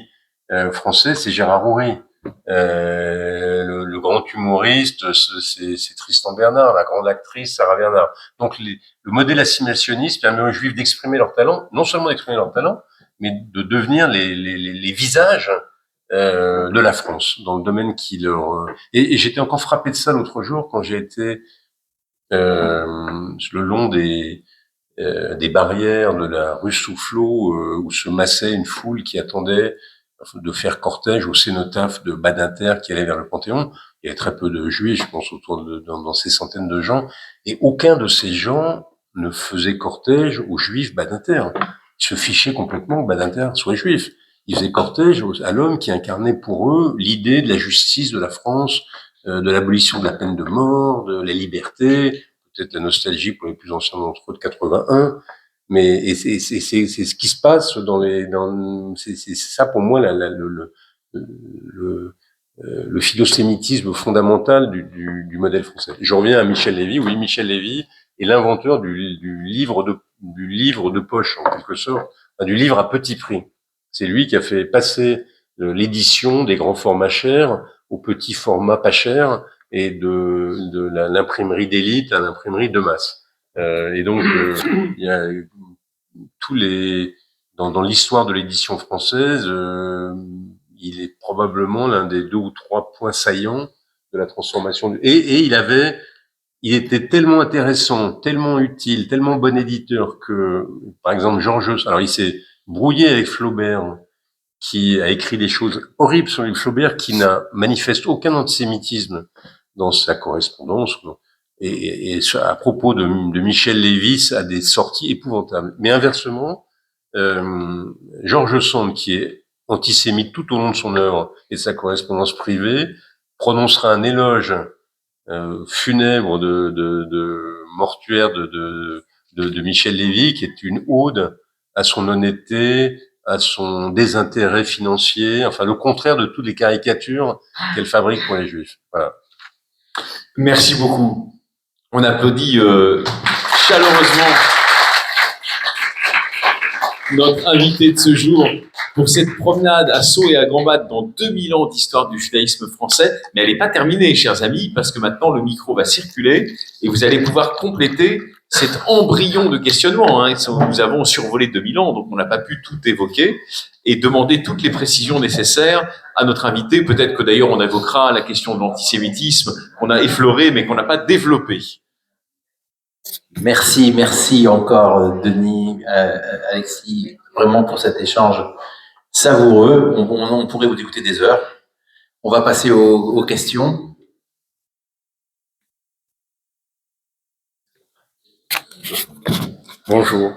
français, c'est Gérard Houry. Le grand humoriste, c'est Tristan Bernard. La grande actrice, Sarah Bernard. Donc le modèle assimilationniste permet aux Juifs d'exprimer leur talent, non seulement d'exprimer leur talent, mais de devenir les visages de la France dans le domaine qui leur et j'étais encore frappé de ça l'autre jour quand j'ai été le long des barrières de la rue Soufflot où se massait une foule qui attendait de faire cortège au cénotaphe de Badinter qui allait vers le Panthéon. Il y avait très peu de juifs, je pense autour dans ces centaines de gens, et aucun de ces gens ne faisait cortège aux juifs Badinter. Ils se fichaient complètement que Badinter soit juif. Ils faisaient cortège à l'homme qui incarnait pour eux l'idée de la justice de la France, de l'abolition de la peine de mort, de la liberté, peut-être la nostalgie pour les plus anciens d'entre eux de 81. Mais c'est ce qui se passe c'est ça pour moi le philosémitisme fondamental du modèle français. Je reviens à Michel Lévy. Oui, Michel Lévy est l'inventeur du livre de poche en quelque sorte, du livre à petit prix. C'est lui qui a fait passer l'édition des grands formats chers au petit format pas cher et de l'imprimerie d'élite à l'imprimerie de masse. Et donc il y a dans l'histoire de l'édition française, il est probablement l'un des 2 ou 3 points saillants de la transformation et il était tellement intéressant, tellement utile, tellement bon éditeur que, par exemple, alors il s'est brouillé avec Flaubert, qui a écrit des choses horribles sur Flaubert, qui n'a manifeste aucun antisémitisme dans sa correspondance. Et à propos de Michel Lévy, ça a des sorties épouvantables. Mais inversement, George Sand, qui est antisémite tout au long de son œuvre et de sa correspondance privée, prononcera un éloge funèbre de mortuaire de Michel Lévy, qui est une ode à son honnêteté, à son désintérêt financier, enfin le contraire de toutes les caricatures qu'elle fabrique pour les Juifs. Voilà. Merci beaucoup. On applaudit chaleureusement notre invité de ce jour pour cette promenade à saut et à gambade dans 2000 ans d'histoire du judaïsme français. Mais elle n'est pas terminée, chers amis, parce que maintenant le micro va circuler et vous allez pouvoir compléter cet embryon de questionnement. Nous avons survolé 2000 ans, donc on n'a pas pu tout évoquer et demander toutes les précisions nécessaires à notre invité. Peut-être que d'ailleurs on évoquera la question de l'antisémitisme qu'on a effleurée mais qu'on n'a pas développée. Merci encore Denis, Alexis, vraiment pour cet échange savoureux. On pourrait vous écouter des heures. On va passer aux questions. Bonjour,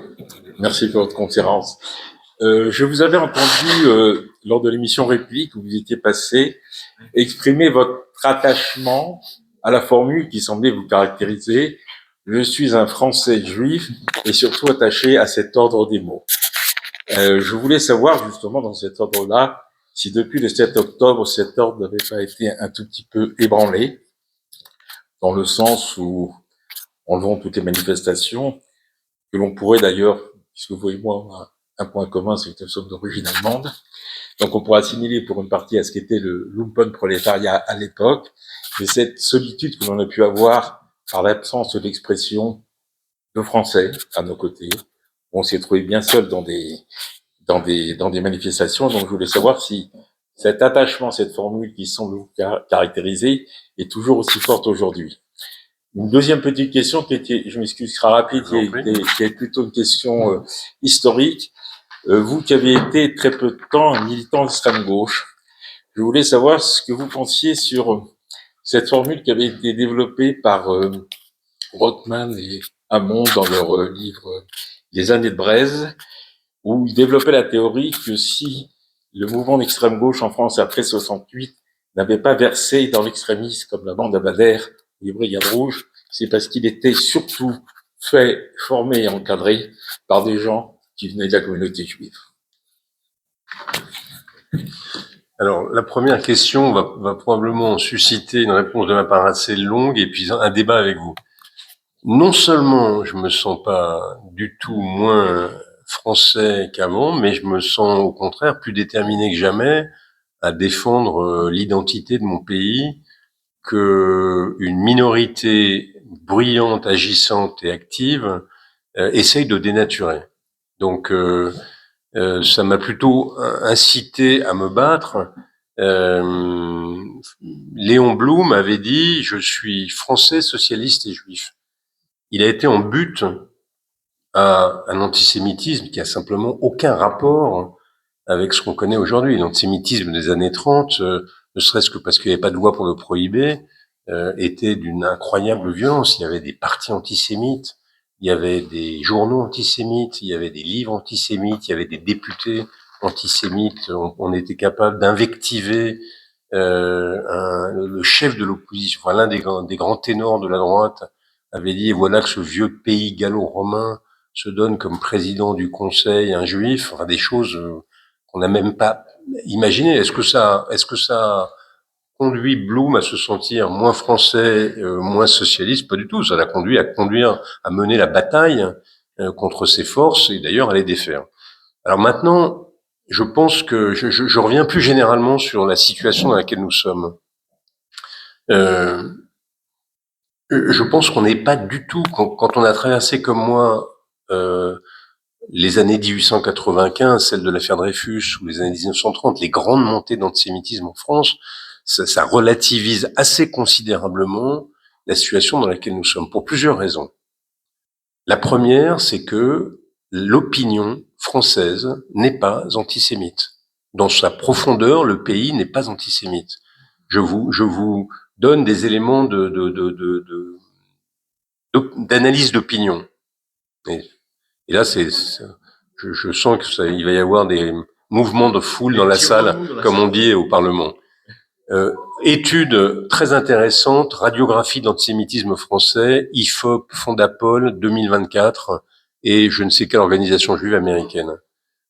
merci pour votre conférence. Je vous avais entendu lors de l'émission Réplique où vous étiez passé exprimer votre attachement à la formule qui semblait vous caractériser. Je suis un Français juif et surtout attaché à cet ordre des mots. Je voulais savoir justement dans cet ordre-là si depuis le 7 octobre cet ordre n'avait pas été un tout petit peu ébranlé dans le sens où, enlevant toutes les manifestations, que l'on pourrait d'ailleurs, puisque vous et moi on a un point commun, c'est que nous sommes d'origine allemande, donc on pourrait assimiler pour une partie à ce qu'était le Lumpenprolétariat à l'époque, mais cette solitude que l'on a pu avoir par l'absence de l'expression de Français à nos côtés. On s'est trouvé bien seul dans des manifestations. Donc, je voulais savoir si cet attachement, cette formule qui semble vous caractériser est toujours aussi forte aujourd'hui. Une deuxième petite question qui était, je m'excuse, sera rapide, qui est plutôt une question historique. Vous qui avez été très peu de temps un militant d'extrême gauche, je voulais savoir ce que vous pensiez sur cette formule qui avait été développée par Rothman et Hamon dans leur livre Les années de Braise, où ils développaient la théorie que si le mouvement d'extrême gauche en France après 68 n'avait pas versé dans l'extrémisme comme la bande Abadère, les Brigades Rouges, c'est parce qu'il était surtout formé et encadré par des gens qui venaient de la communauté juive. Alors, la première question va probablement susciter une réponse de ma part assez longue et puis un débat avec vous. Non seulement je me sens pas du tout moins français qu'avant, mais je me sens au contraire plus déterminé que jamais à défendre l'identité de mon pays que une minorité bruyante, agissante et active essaye de dénaturer. Donc, ça m'a plutôt incité à me battre. Léon Blum avait dit « Je suis français, socialiste et juif ». Il a été en but à un antisémitisme qui a simplement aucun rapport avec ce qu'on connaît aujourd'hui. L'antisémitisme des années 30, ne serait-ce que parce qu'il n'y avait pas de loi pour le prohiber, était d'une incroyable violence. Il y avait des partis antisémites, il y avait des journaux antisémites, il y avait des livres antisémites, il y avait des députés antisémites. On était capable d'invectiver le chef de l'opposition, enfin, l'un des grands ténors de la droite avait dit, voilà que ce vieux pays gallo-romain se donne comme président du Conseil un juif, enfin des choses qu'on n'a même pas imaginées. Est-ce que ça conduit Blum à se sentir moins français, moins socialiste? Pas du tout. Ça l'a conduit à mener la bataille contre ces forces et d'ailleurs à les défaire. Alors maintenant, je pense que je reviens plus généralement sur la situation dans laquelle nous sommes. Je pense qu'on n'est pas du tout, quand on a traversé comme moi les années 1895, celles de l'affaire Dreyfus, ou les années 1930, les grandes montées d'antisémitisme en France, ça relativise assez considérablement la situation dans laquelle nous sommes, pour plusieurs raisons. La première, c'est que l'opinion française n'est pas antisémite. Dans sa profondeur, le pays n'est pas antisémite. Je vous donne des éléments d'analyse d'opinion. Et là, je sens il va y avoir des mouvements de foule dans la salle, comme on dit au Parlement. Étude très intéressante, radiographie d'antisémitisme français, IFOP, Fondapol, 2024, et je ne sais quelle organisation juive américaine.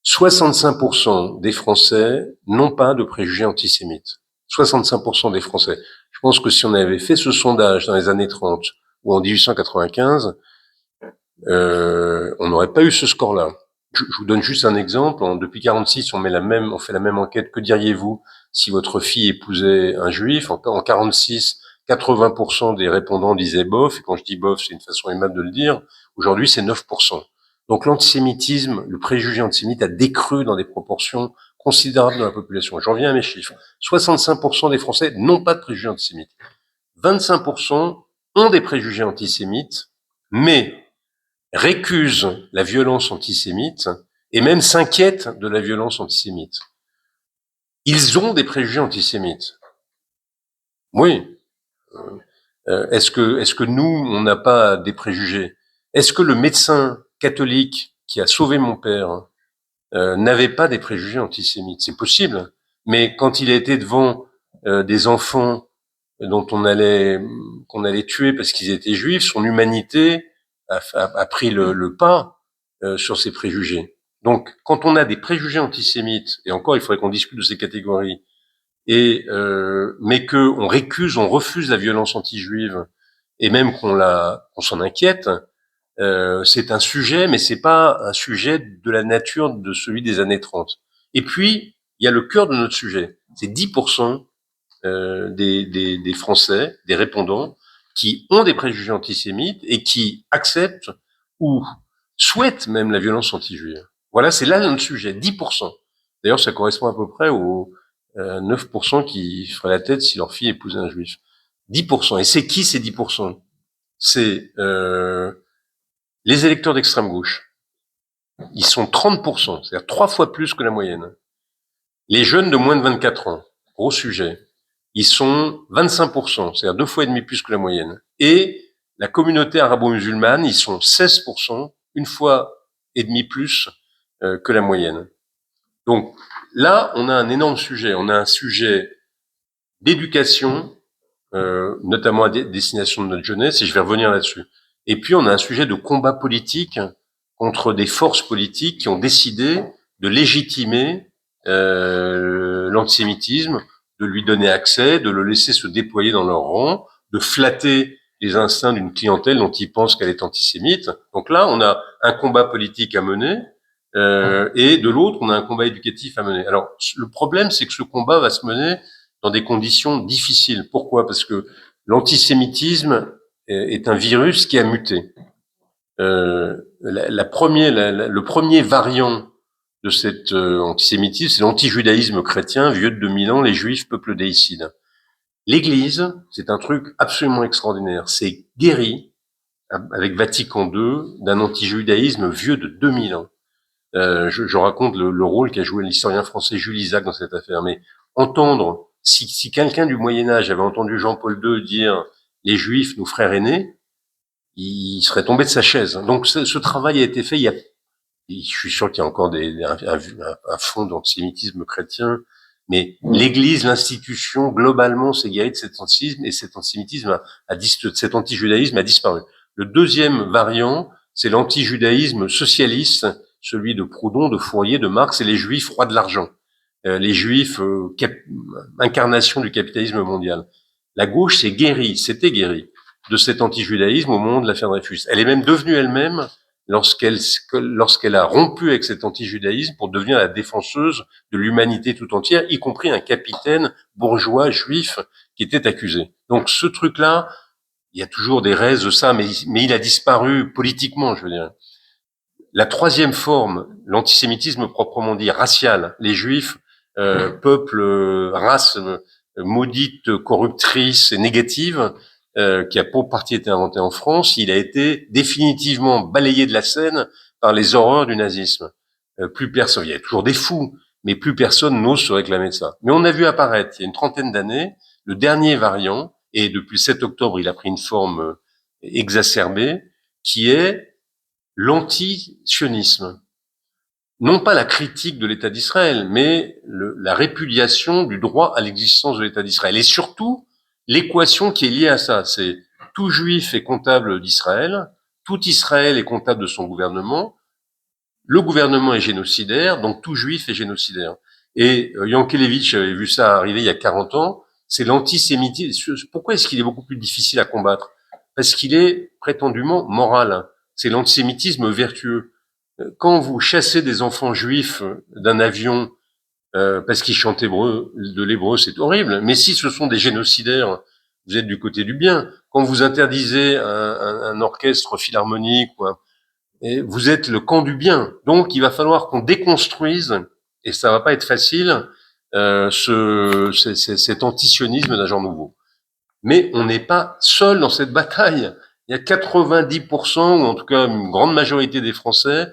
65% des Français n'ont pas de préjugés antisémites. 65% des Français. Je pense que si on avait fait ce sondage dans les années 30 ou en 1895, on n'aurait pas eu ce score-là. Je vous donne juste un exemple. Depuis 46, on fait la même enquête. Que diriez-vous si votre fille épousait un juif? En 46, 80% des répondants disaient bof. Et quand je dis bof, c'est une façon aimable de le dire. Aujourd'hui, c'est 9%. Donc l'antisémitisme, le préjugé antisémite a décru dans des proportions considérables dans la population. J'en reviens à mes chiffres. 65% des Français n'ont pas de préjugés antisémites. 25% ont des préjugés antisémites, mais récusent la violence antisémite et même s'inquiètent de la violence antisémite. Ils ont des préjugés antisémites. Oui. Est-ce que nous, on n'a pas des préjugés? Est-ce que le médecin catholique qui a sauvé mon père n'avait pas des préjugés antisémites? C'est possible. Mais quand il a été devant des enfants dont qu'on allait tuer parce qu'ils étaient juifs, son humanité a pris le pas sur ces préjugés. Donc, quand on a des préjugés antisémites, et encore, il faudrait qu'on discute de ces catégories, mais que on refuse la violence anti-juive, et même qu'on s'en inquiète, c'est un sujet, mais c'est pas un sujet de la nature de celui des années 30. Et puis, il y a le cœur de notre sujet. C'est 10% des Français, des répondants, qui ont des préjugés antisémites et qui acceptent ou souhaitent même la violence anti-juive. Voilà, c'est là notre sujet, 10%. D'ailleurs, ça correspond à peu près aux 9% qui feraient la tête si leur fille épousait un juif. 10%. Et c'est qui ces 10%? C'est les électeurs d'extrême gauche. Ils sont 30%, c'est-à-dire 3 fois plus que la moyenne. Les jeunes de moins de 24 ans, gros sujet, ils sont 25%, c'est-à-dire 2 fois et demi plus que la moyenne. Et la communauté arabo-musulmane, ils sont 16%, 1 fois et demi plus que la moyenne. Donc là, on a un énorme sujet. On a un sujet d'éducation, notamment à destination de notre jeunesse, et je vais revenir là-dessus. Et puis, on a un sujet de combat politique contre des forces politiques qui ont décidé de légitimer l'antisémitisme, de lui donner accès, de le laisser se déployer dans leur rang, de flatter les instincts d'une clientèle dont ils pensent qu'elle est antisémite. Donc là, on a un combat politique à mener, et de l'autre, on a un combat éducatif à mener. Alors, le problème, c'est que ce combat va se mener dans des conditions difficiles. Pourquoi? Parce que l'antisémitisme est un virus qui a muté. Le premier variant de cet antisémitisme, c'est l'antijudaïsme chrétien, vieux de 2000 ans, les juifs, peuple déicide. L'Église, c'est un truc absolument extraordinaire. C'est guéri, avec Vatican II, d'un antijudaïsme vieux de 2000 ans. Je raconte le rôle qu'a joué l'historien français Jules Isaac dans cette affaire. Mais entendre, si quelqu'un du Moyen-Âge avait entendu Jean-Paul II dire « les Juifs, nos frères aînés », il serait tombé de sa chaise. Donc ce travail a été fait. Je suis sûr qu'il y a encore un fond d'antisémitisme chrétien, mais l'Église, l'institution, globalement, s'est guérie de cet antisémitisme, et cet antisémitisme cet antijudaïsme a disparu. Le deuxième variant, c'est l'antijudaïsme socialiste, celui de Proudhon, de Fourier, de Marx, et les Juifs rois de l'argent, les Juifs incarnation du capitalisme mondial. La gauche s'était guérie de cet antijudaïsme au moment de l'affaire Dreyfus. Elle est même devenue elle-même, lorsqu'elle a rompu avec cet antijudaïsme pour devenir la défenseuse de l'humanité tout entière, y compris un capitaine bourgeois juif qui était accusé. Donc ce truc-là, il y a toujours des restes de ça, mais il a disparu politiquement, je veux dire. La troisième forme, l'antisémitisme proprement dit, racial, les juifs, peuple, race maudite, corruptrice et négative, qui a pour partie été inventé en France, il a été définitivement balayé de la scène par les horreurs du nazisme. Plus personne, il y a toujours des fous, mais plus personne n'ose se réclamer de ça. Mais on a vu apparaître, il y a une trentaine d'années, le dernier variant, et depuis le 7 octobre, il a pris une forme exacerbée, qui est l'anti-sionisme. Non pas la critique de l'État d'Israël, mais la répudiation du droit à l'existence de l'État d'Israël. Et surtout, l'équation qui est liée à ça, c'est tout juif est comptable d'Israël, tout Israël est comptable de son gouvernement, le gouvernement est génocidaire, donc tout juif est génocidaire. Et Yankelevitch avait vu ça arriver il y a 40 ans, c'est l'antisémitisme. Pourquoi est-ce qu'il est beaucoup plus difficile à combattre? Parce qu'il est prétendument moral. C'est l'antisémitisme vertueux. Quand vous chassez des enfants juifs d'un avion parce qu'ils chantent de l'hébreu, c'est horrible. Mais si ce sont des génocidaires, vous êtes du côté du bien. Quand vous interdisez un orchestre philharmonique, vous êtes le camp du bien. Donc, il va falloir qu'on déconstruise, et ça va pas être facile, cet antisionisme d'un genre nouveau. Mais on n'est pas seul dans cette bataille. Il y a 90%, ou en tout cas une grande majorité des Français,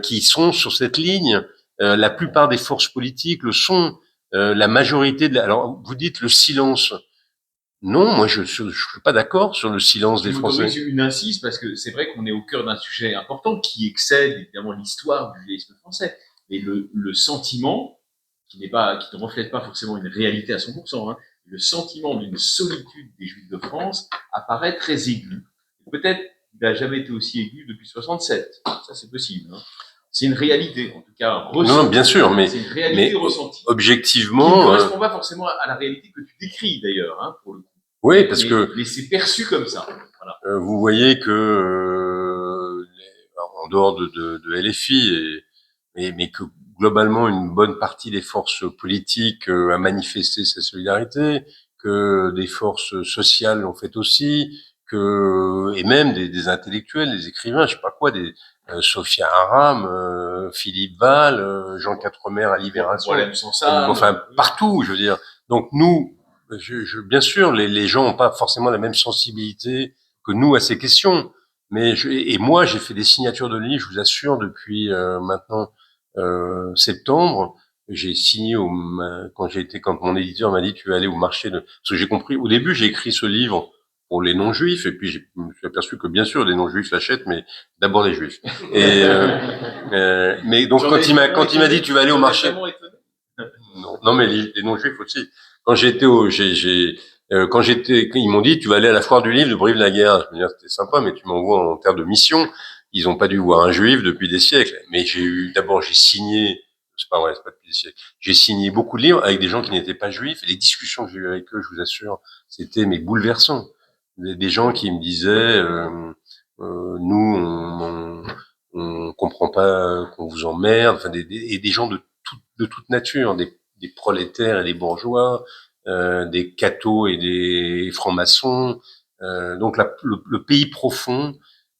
qui sont sur cette ligne. La plupart des forces politiques le sont. La majorité alors, vous dites le silence. Non, moi je suis pas d'accord sur le silence des Français. Une incise parce que c'est vrai qu'on est au cœur d'un sujet important qui excède évidemment l'histoire du judaïsme français. Mais le sentiment qui ne reflète pas forcément une réalité à 100%, hein, le sentiment d'une solitude des Juifs de France apparaît très aigu. Peut-être qu'il n'a jamais été aussi aigu depuis 67. Ça, c'est possible. Hein. C'est une réalité, en tout cas ressentie. Non, bien sûr, mais c'est une réalité ressentie. Objectivement, qui ne correspond pas forcément à la réalité que tu décris d'ailleurs, hein, pour le coup. Oui, parce mais c'est perçu comme ça. Voilà. Vous voyez que en dehors de LFI, mais que globalement une bonne partie des forces politiques a manifesté sa solidarité, que des forces sociales l'ont fait aussi, et même des intellectuels, des écrivains, je sais pas quoi, Sophia Aram, Philippe Val, Jean Quatremer à Libération, Problème sans ça. enfin partout, je veux dire. Donc nous, bien sûr, les gens n'ont pas forcément la même sensibilité que nous à ces questions, mais et moi j'ai fait des signatures de livres, je vous assure, depuis maintenant septembre. J'ai signé quand mon éditeur m'a dit tu vas aller au marché de, parce que j'ai compris au début j'ai écrit ce livre pour les non-juifs, et puis je me suis aperçu que bien sûr les non-juifs l'achètent, mais d'abord les juifs. Et mais donc quand il m'a dit tu vas aller au marché, non mais les non-juifs aussi. Quand ils m'ont dit tu vas aller à la foire du livre de Brive-la-Gaillarde. Je me dis c'était sympa, mais tu m'envoies en terre de mission. Ils ont pas dû voir un juif depuis des siècles. Mais j'ai signé, c'est pas vrai, c'est pas depuis des siècles. J'ai signé beaucoup de livres avec des gens qui n'étaient pas juifs, et les discussions que j'ai eues avec eux, je vous assure, c'était mais bouleversant. Des gens qui me disaient nous on comprend pas qu'on vous emmerde, enfin et des gens de toute nature, des prolétaires et des bourgeois, des cathos et des francs-maçons. Donc le pays profond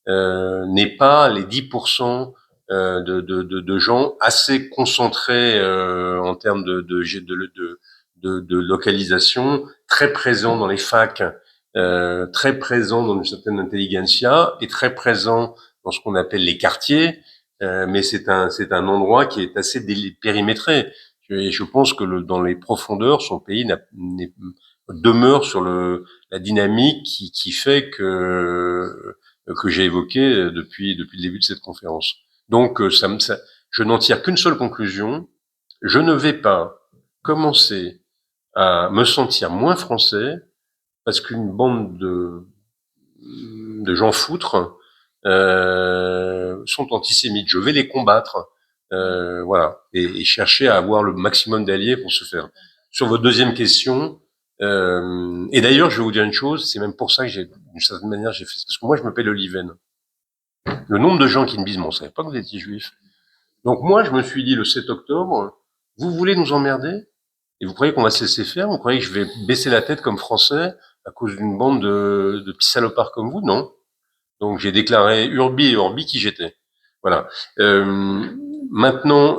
n'est pas les 10% de gens assez concentrés en termes de localisation, très présents dans les facs, très présents dans une certaine intelligentsia et très présents dans ce qu'on appelle les quartiers. Mais c'est un endroit qui est assez périmétré. Et je pense que dans les profondeurs, son pays demeure sur la dynamique qui fait que j'ai évoqué depuis le début de cette conférence. Donc, je n'en tire qu'une seule conclusion. Je ne vais pas commencer à me sentir moins français parce qu'une bande de gens foutres sont antisémites. Je vais les combattre, voilà, et chercher à avoir le maximum d'alliés pour ce faire. Sur votre deuxième question, et d'ailleurs, je vais vous dire une chose, c'est même pour ça que d'une certaine manière, j'ai fait, parce que moi, je m'appelle Oliven. Le nombre de gens qui me disent, mais on savait pas que vous étiez juif. Donc moi, je me suis dit le 7 octobre, vous voulez nous emmerder? Et vous croyez qu'on va se laisser faire? Vous croyez que je vais baisser la tête comme Français à cause d'une bande de petits salopards comme vous? Non. Donc j'ai déclaré Urbi et Orbi qui j'étais. Voilà. Maintenant,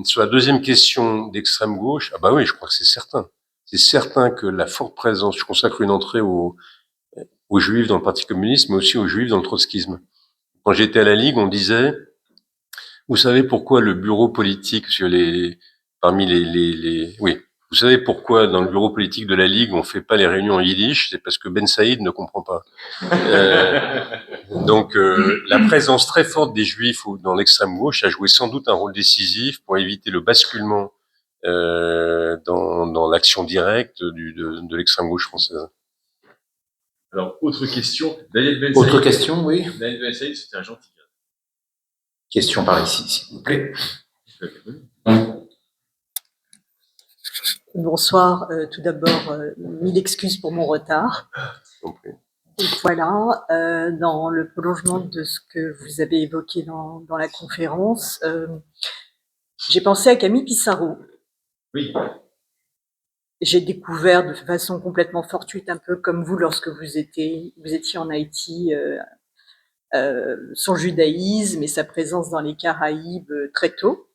sur la deuxième question d'extrême gauche, ah bah oui, je crois que c'est certain. C'est certain que la forte présence, je consacre une entrée aux Juifs dans le Parti communiste, mais aussi aux Juifs dans le trotskisme. Quand j'étais à la Ligue, on disait, vous savez pourquoi le bureau politique oui. Vous savez pourquoi dans le bureau politique de la Ligue, on fait pas les réunions en yiddish? C'est parce que Ben Saïd ne comprend pas. Donc, la présence très forte des Juifs dans l'extrême gauche a joué sans doute un rôle décisif pour éviter le basculement dans l'action directe de l'extrême gauche française. Alors, autre question. Daniel Ben Autre Saïd. question, oui. Daniel Ben Saïd, c'était un gentil gars. Question par ici, s'il vous plaît. Bonsoir. Tout d'abord, mille excuses pour mon retard. Et voilà, dans le prolongement de ce que vous avez évoqué dans la conférence, j'ai pensé à Camille Pissarro. Oui. J'ai découvert de façon complètement fortuite, un peu comme vous, lorsque vous étiez en Haïti, son judaïsme et sa présence dans les Caraïbes très tôt.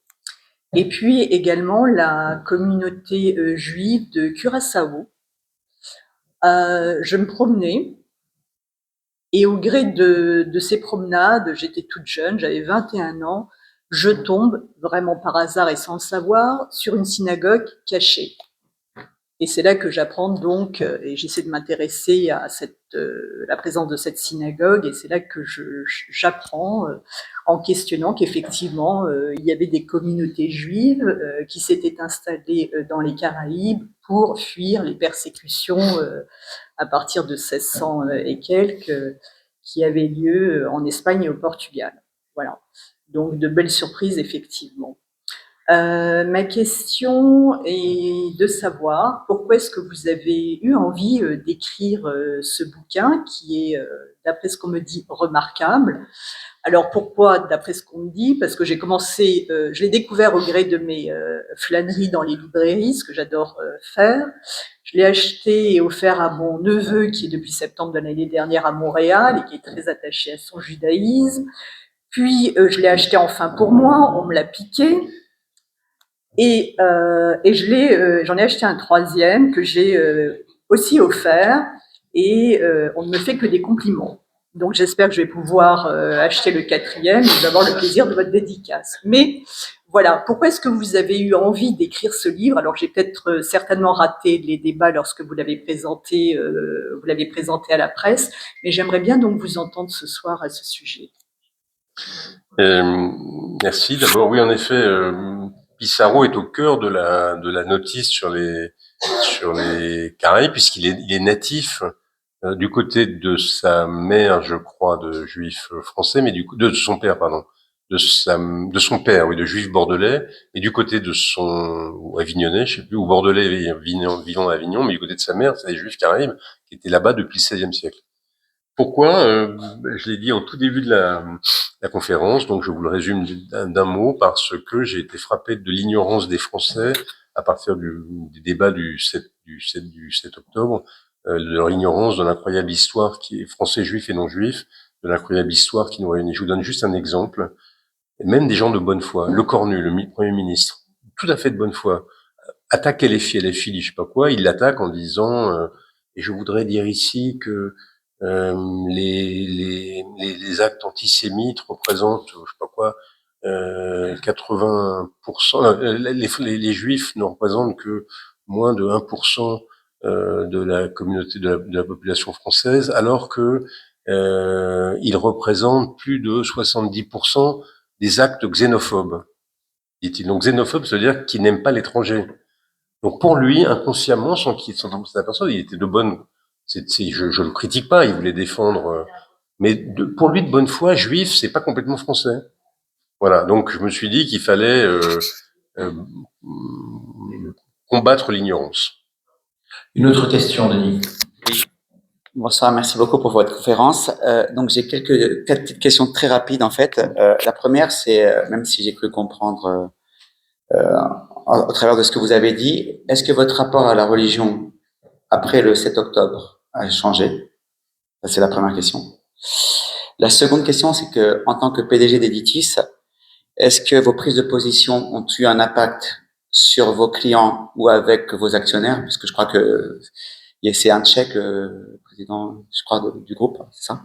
Et puis également la communauté juive de Curaçao. Je me promenais et au gré de ces promenades, j'étais toute jeune, j'avais 21 ans, je tombe vraiment par hasard et sans le savoir sur une synagogue cachée. Et c'est là que j'apprends donc, et j'essaie de m'intéresser à la présence de cette synagogue, et c'est là que j'apprends en questionnant qu'effectivement, il y avait des communautés juives qui s'étaient installées dans les Caraïbes pour fuir les persécutions à partir de 1600 et quelques qui avaient lieu en Espagne et au Portugal. Voilà. Donc de belles surprises, effectivement. Ma question est de savoir pourquoi est-ce que vous avez eu envie d'écrire ce bouquin qui est, d'après ce qu'on me dit, remarquable. Alors pourquoi, d'après ce qu'on me dit? Parce que j'ai commencé, je l'ai découvert au gré de mes flâneries dans les librairies, ce que j'adore faire. Je l'ai acheté et offert à mon neveu qui est depuis septembre de l'année dernière à Montréal et qui est très attaché à son judaïsme. Puis je l'ai acheté enfin pour moi, on me l'a piqué. Et j'en ai acheté un troisième que j'ai aussi offert et on ne me fait que des compliments. Donc j'espère que je vais pouvoir acheter le quatrième et d'avoir le plaisir de votre dédicace. Mais voilà, pourquoi est-ce que vous avez eu envie d'écrire ce livre? Alors j'ai peut-être certainement raté les débats lorsque vous l'avez présenté à la presse, mais j'aimerais bien donc vous entendre ce soir à ce sujet. Merci. D'abord, oui, en effet, Pissarro est au cœur de la notice sur les Caraïbes, il est natif du côté de sa mère, je crois, de juif français, mais de son père, pardon, de son père, oui, de juif bordelais, et du côté de ou avignonnais, je sais plus, ou bordelais vivant à Avignon, mais du côté de sa mère, c'est les juifs Caraïbes qui étaient là-bas depuis le XVIe siècle. Pourquoi je l'ai dit en tout début de la conférence, donc je vous le résume d'un mot, parce que j'ai été frappé de l'ignorance des Français à partir des débats du 7 octobre, de leur ignorance de l'incroyable histoire qui est français, juif et non juif, de l'incroyable histoire qui nous réunit. Je vous donne juste un exemple, même des gens de bonne foi. Le Cornu, le Premier ministre, tout à fait de bonne foi, attaque LFI, je sais pas quoi, il l'attaque en disant et je voudrais dire ici que les actes antisémites représentent, je sais pas quoi, 80%. Les Juifs ne représentent que moins de 1% de la communauté de la population française, alors que ils représentent plus de 70% des actes xénophobes. Dit-il. Donc xénophobe, c'est-à-dire qu'ils n'aiment pas l'étranger. Donc pour lui, inconsciemment, sans qu'il s'en aperçoive, il était de bonne. Je le critique pas, il voulait défendre. Mais pour lui, de bonne foi, juif, c'est pas complètement français. Voilà. Donc je me suis dit qu'il fallait euh, combattre l'ignorance. Une autre question, Denis. Bonsoir, merci beaucoup pour votre conférence. Donc j'ai quatre petites questions très rapides en fait. La première, c'est même si j'ai cru comprendre au travers de ce que vous avez dit, est-ce que votre rapport à la religion après le 7 octobre a changé? Ça, c'est la première question. La seconde question, c'est que en tant que PDG d'Editis, est-ce que vos prises de position ont eu un impact sur vos clients ou avec vos actionnaires? Parce que je crois que c'est un Tchèque, le président, je crois, du groupe, c'est ça.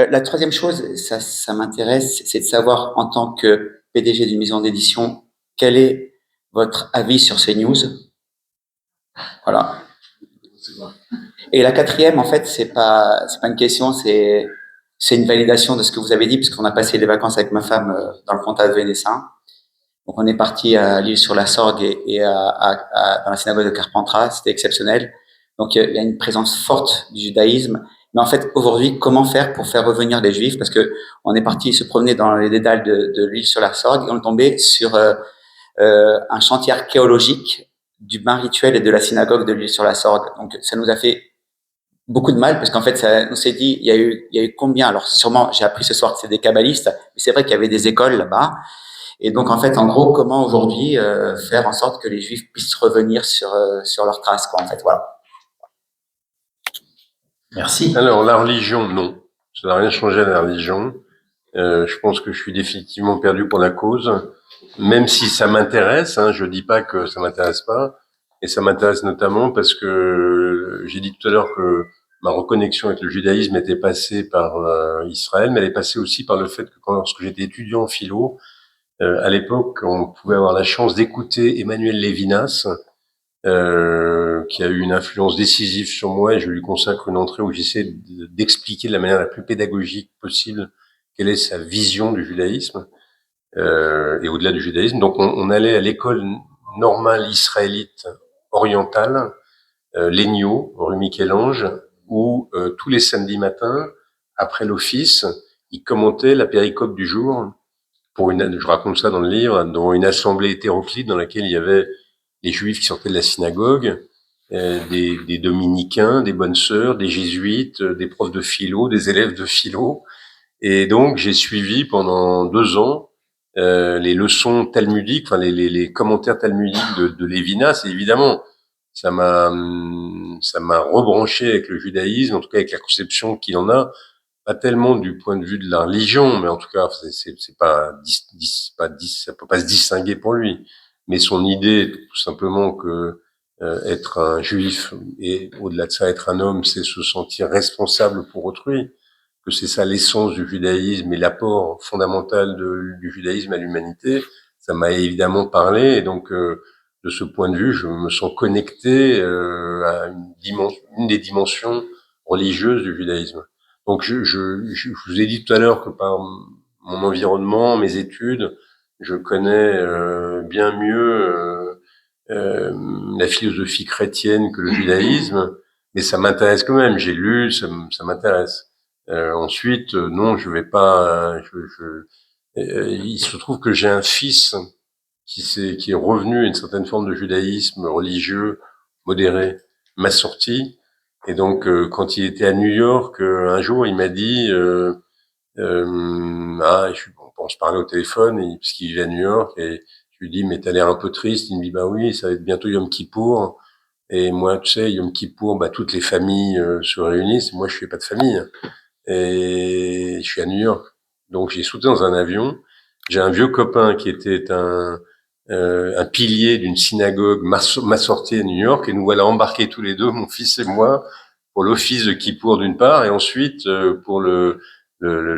La troisième chose, ça m'intéresse, c'est de savoir en tant que PDG d'une maison d'édition, quel est votre avis sur ces news? Voilà. Et la quatrième, en fait, c'est pas une question, c'est une validation de ce que vous avez dit, parce qu'on a passé les vacances avec ma femme dans le comtat de Vénessin. Donc on est parti à l'Île-sur-la-Sorgue et dans la synagogue de Carpentras, c'était exceptionnel. Donc il y a une présence forte du judaïsme. Mais en fait, aujourd'hui, comment faire pour faire revenir les Juifs? Parce que on est parti se promener dans les dédales de l'Île-sur-la-Sorgue et on est tombé sur un chantier archéologique du bain rituel et de la synagogue de l'Île-sur-la-Sorgue. Donc ça nous a fait beaucoup de mal parce qu'en fait, on s'est dit, il y a eu combien? Alors sûrement, j'ai appris ce soir que c'est des kabbalistes, mais c'est vrai qu'il y avait des écoles là-bas. Et donc, en fait, en gros, comment aujourd'hui faire en sorte que les Juifs puissent revenir sur leurs traces, quoi, en fait, voilà. Merci. Alors, la religion, non. Ça n'a rien changé à la religion. Je pense que je suis définitivement perdu pour la cause, même si ça m'intéresse. Je dis pas que ça m'intéresse pas, et ça m'intéresse notamment parce que j'ai dit tout à l'heure que ma reconnexion avec le judaïsme était passée par Israël, mais elle est passée aussi par le fait que lorsque j'étais étudiant en philo, à l'époque, on pouvait avoir la chance d'écouter Emmanuel Lévinas, qui a eu une influence décisive sur moi, et je lui consacre une entrée où j'essaie d'expliquer de la manière la plus pédagogique possible quelle est sa vision du judaïsme, et au-delà du judaïsme. Donc on allait à l'école normale israélite orientale, l'ENIO, rue Michel-Ange, où tous les samedis matins, après l'office, il commentait la péricope du jour je raconte ça dans le livre, dans une assemblée hétéroclite dans laquelle il y avait les juifs qui sortaient de la synagogue, des dominicains, des bonnes sœurs, des jésuites, des profs de philo, des élèves de philo. Et donc, j'ai suivi pendant 2 ans les leçons talmudiques, enfin les commentaires talmudiques de Lévinas. Et évidemment, ça m'a rebranché avec le judaïsme, en tout cas avec la conception qu'il en a, pas tellement du point de vue de la religion, mais en tout cas, c'est pas, ça peut pas se distinguer pour lui. Mais son idée, tout simplement que être un juif et au-delà de ça, être un homme, c'est se sentir responsable pour autrui, que c'est ça l'essence du judaïsme et l'apport fondamental du judaïsme à l'humanité. Ça m'a évidemment parlé, et donc de ce point de vue, je me sens connecté à une des dimensions religieuses du judaïsme. Donc je vous ai dit tout à l'heure que par mon environnement, mes études, je connais bien mieux la philosophie chrétienne que le judaïsme, mais ça m'intéresse quand même. J'ai lu, ça m'intéresse. Ensuite, non, je vais pas. Il se trouve que j'ai un fils qui est revenu à une certaine forme de judaïsme religieux modéré, massorti. Et donc, quand il était à New York, un jour, il m'a dit, on se parlait au téléphone, parce qu'il vivait à New York, et je lui dis, mais t'as l'air un peu triste. Il me dit, bah oui, ça va être bientôt Yom Kippour. Et moi, tu sais, Yom Kippour, bah toutes les familles se réunissent. Moi, je fais pas de famille. Et je suis à New York. Donc, j'ai sauté dans un avion. J'ai un vieux copain qui était un pilier d'une synagogue massortée à New York, et nous voilà embarqués tous les deux, mon fils et moi, pour l'office de Kippour d'une part, et ensuite pour le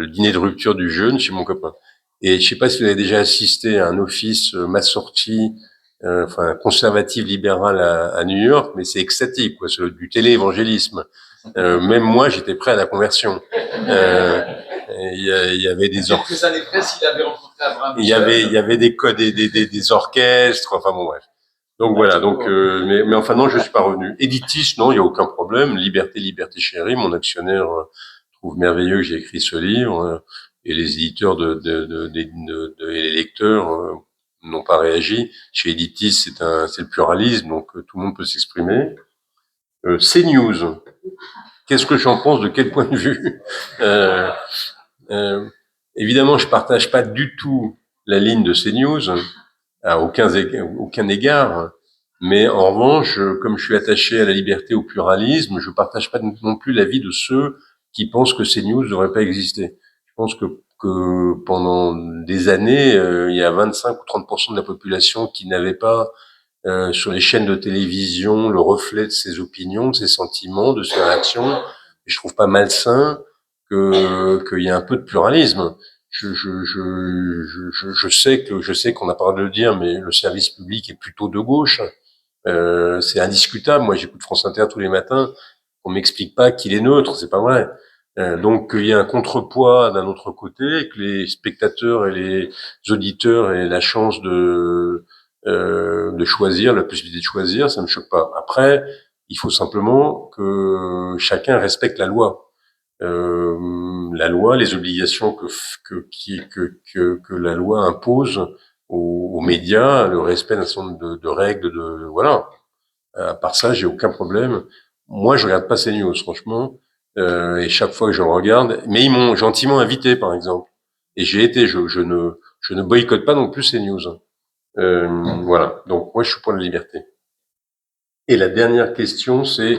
dîner de rupture du jeûne chez mon copain. Et je sais pas si vous avez déjà assisté à un office massorti, enfin conservatif libéral à New York, mais c'est extatique, quoi, c'est du télé-évangélisme. Même moi, j'étais prêt à la conversion. Il y avait des quelques années près, s'il avait rencontré Abraham. il y avait des codes, des orchestres, enfin bon bref. Donc voilà, donc mais enfin non, je suis pas revenu. Éditis, non, il y a aucun problème. Liberté, liberté chérie, mon actionnaire trouve merveilleux que j'ai écrit ce livre, et les éditeurs et les lecteurs n'ont pas réagi. Chez Éditis, c'est le pluralisme, donc tout le monde peut s'exprimer. CNews, qu'est-ce que j'en pense, de quel point de vue? Évidemment, je partage pas du tout la ligne de CNews, à aucun égard, mais en revanche, comme je suis attaché à la liberté, au pluralisme, je partage pas non plus l'avis de ceux qui pensent que CNews ne devrait pas exister. Je pense que pendant des années, il y a 25 ou 30% de la population qui n'avait pas sur les chaînes de télévision le reflet de ses opinions, de ses sentiments, de ses réactions. Et je trouve pas malsain qu'il y ait un peu de pluralisme. Je sais qu'on n'a pas le droit de le dire, mais le service public est plutôt de gauche. C'est indiscutable. Moi, j'écoute France Inter tous les matins. On m'explique pas qu'il est neutre, c'est pas vrai. Donc, qu'il y ait un contrepoids d'un autre côté, que les spectateurs et les auditeurs aient la chance de choisir, la possibilité de choisir, ça me choque pas. Après, il faut simplement que chacun respecte la loi. La loi, les obligations que la loi impose aux médias, le respect d'un certain nombre de règles, voilà. À part ça, j'ai aucun problème. Moi, je regarde pas CNews, franchement, et chaque fois que je regarde, mais ils m'ont gentiment invité, par exemple, et j'ai été, je ne boycotte pas non plus CNews. Voilà. Donc, moi, je suis pour la liberté. Et la dernière question, c'est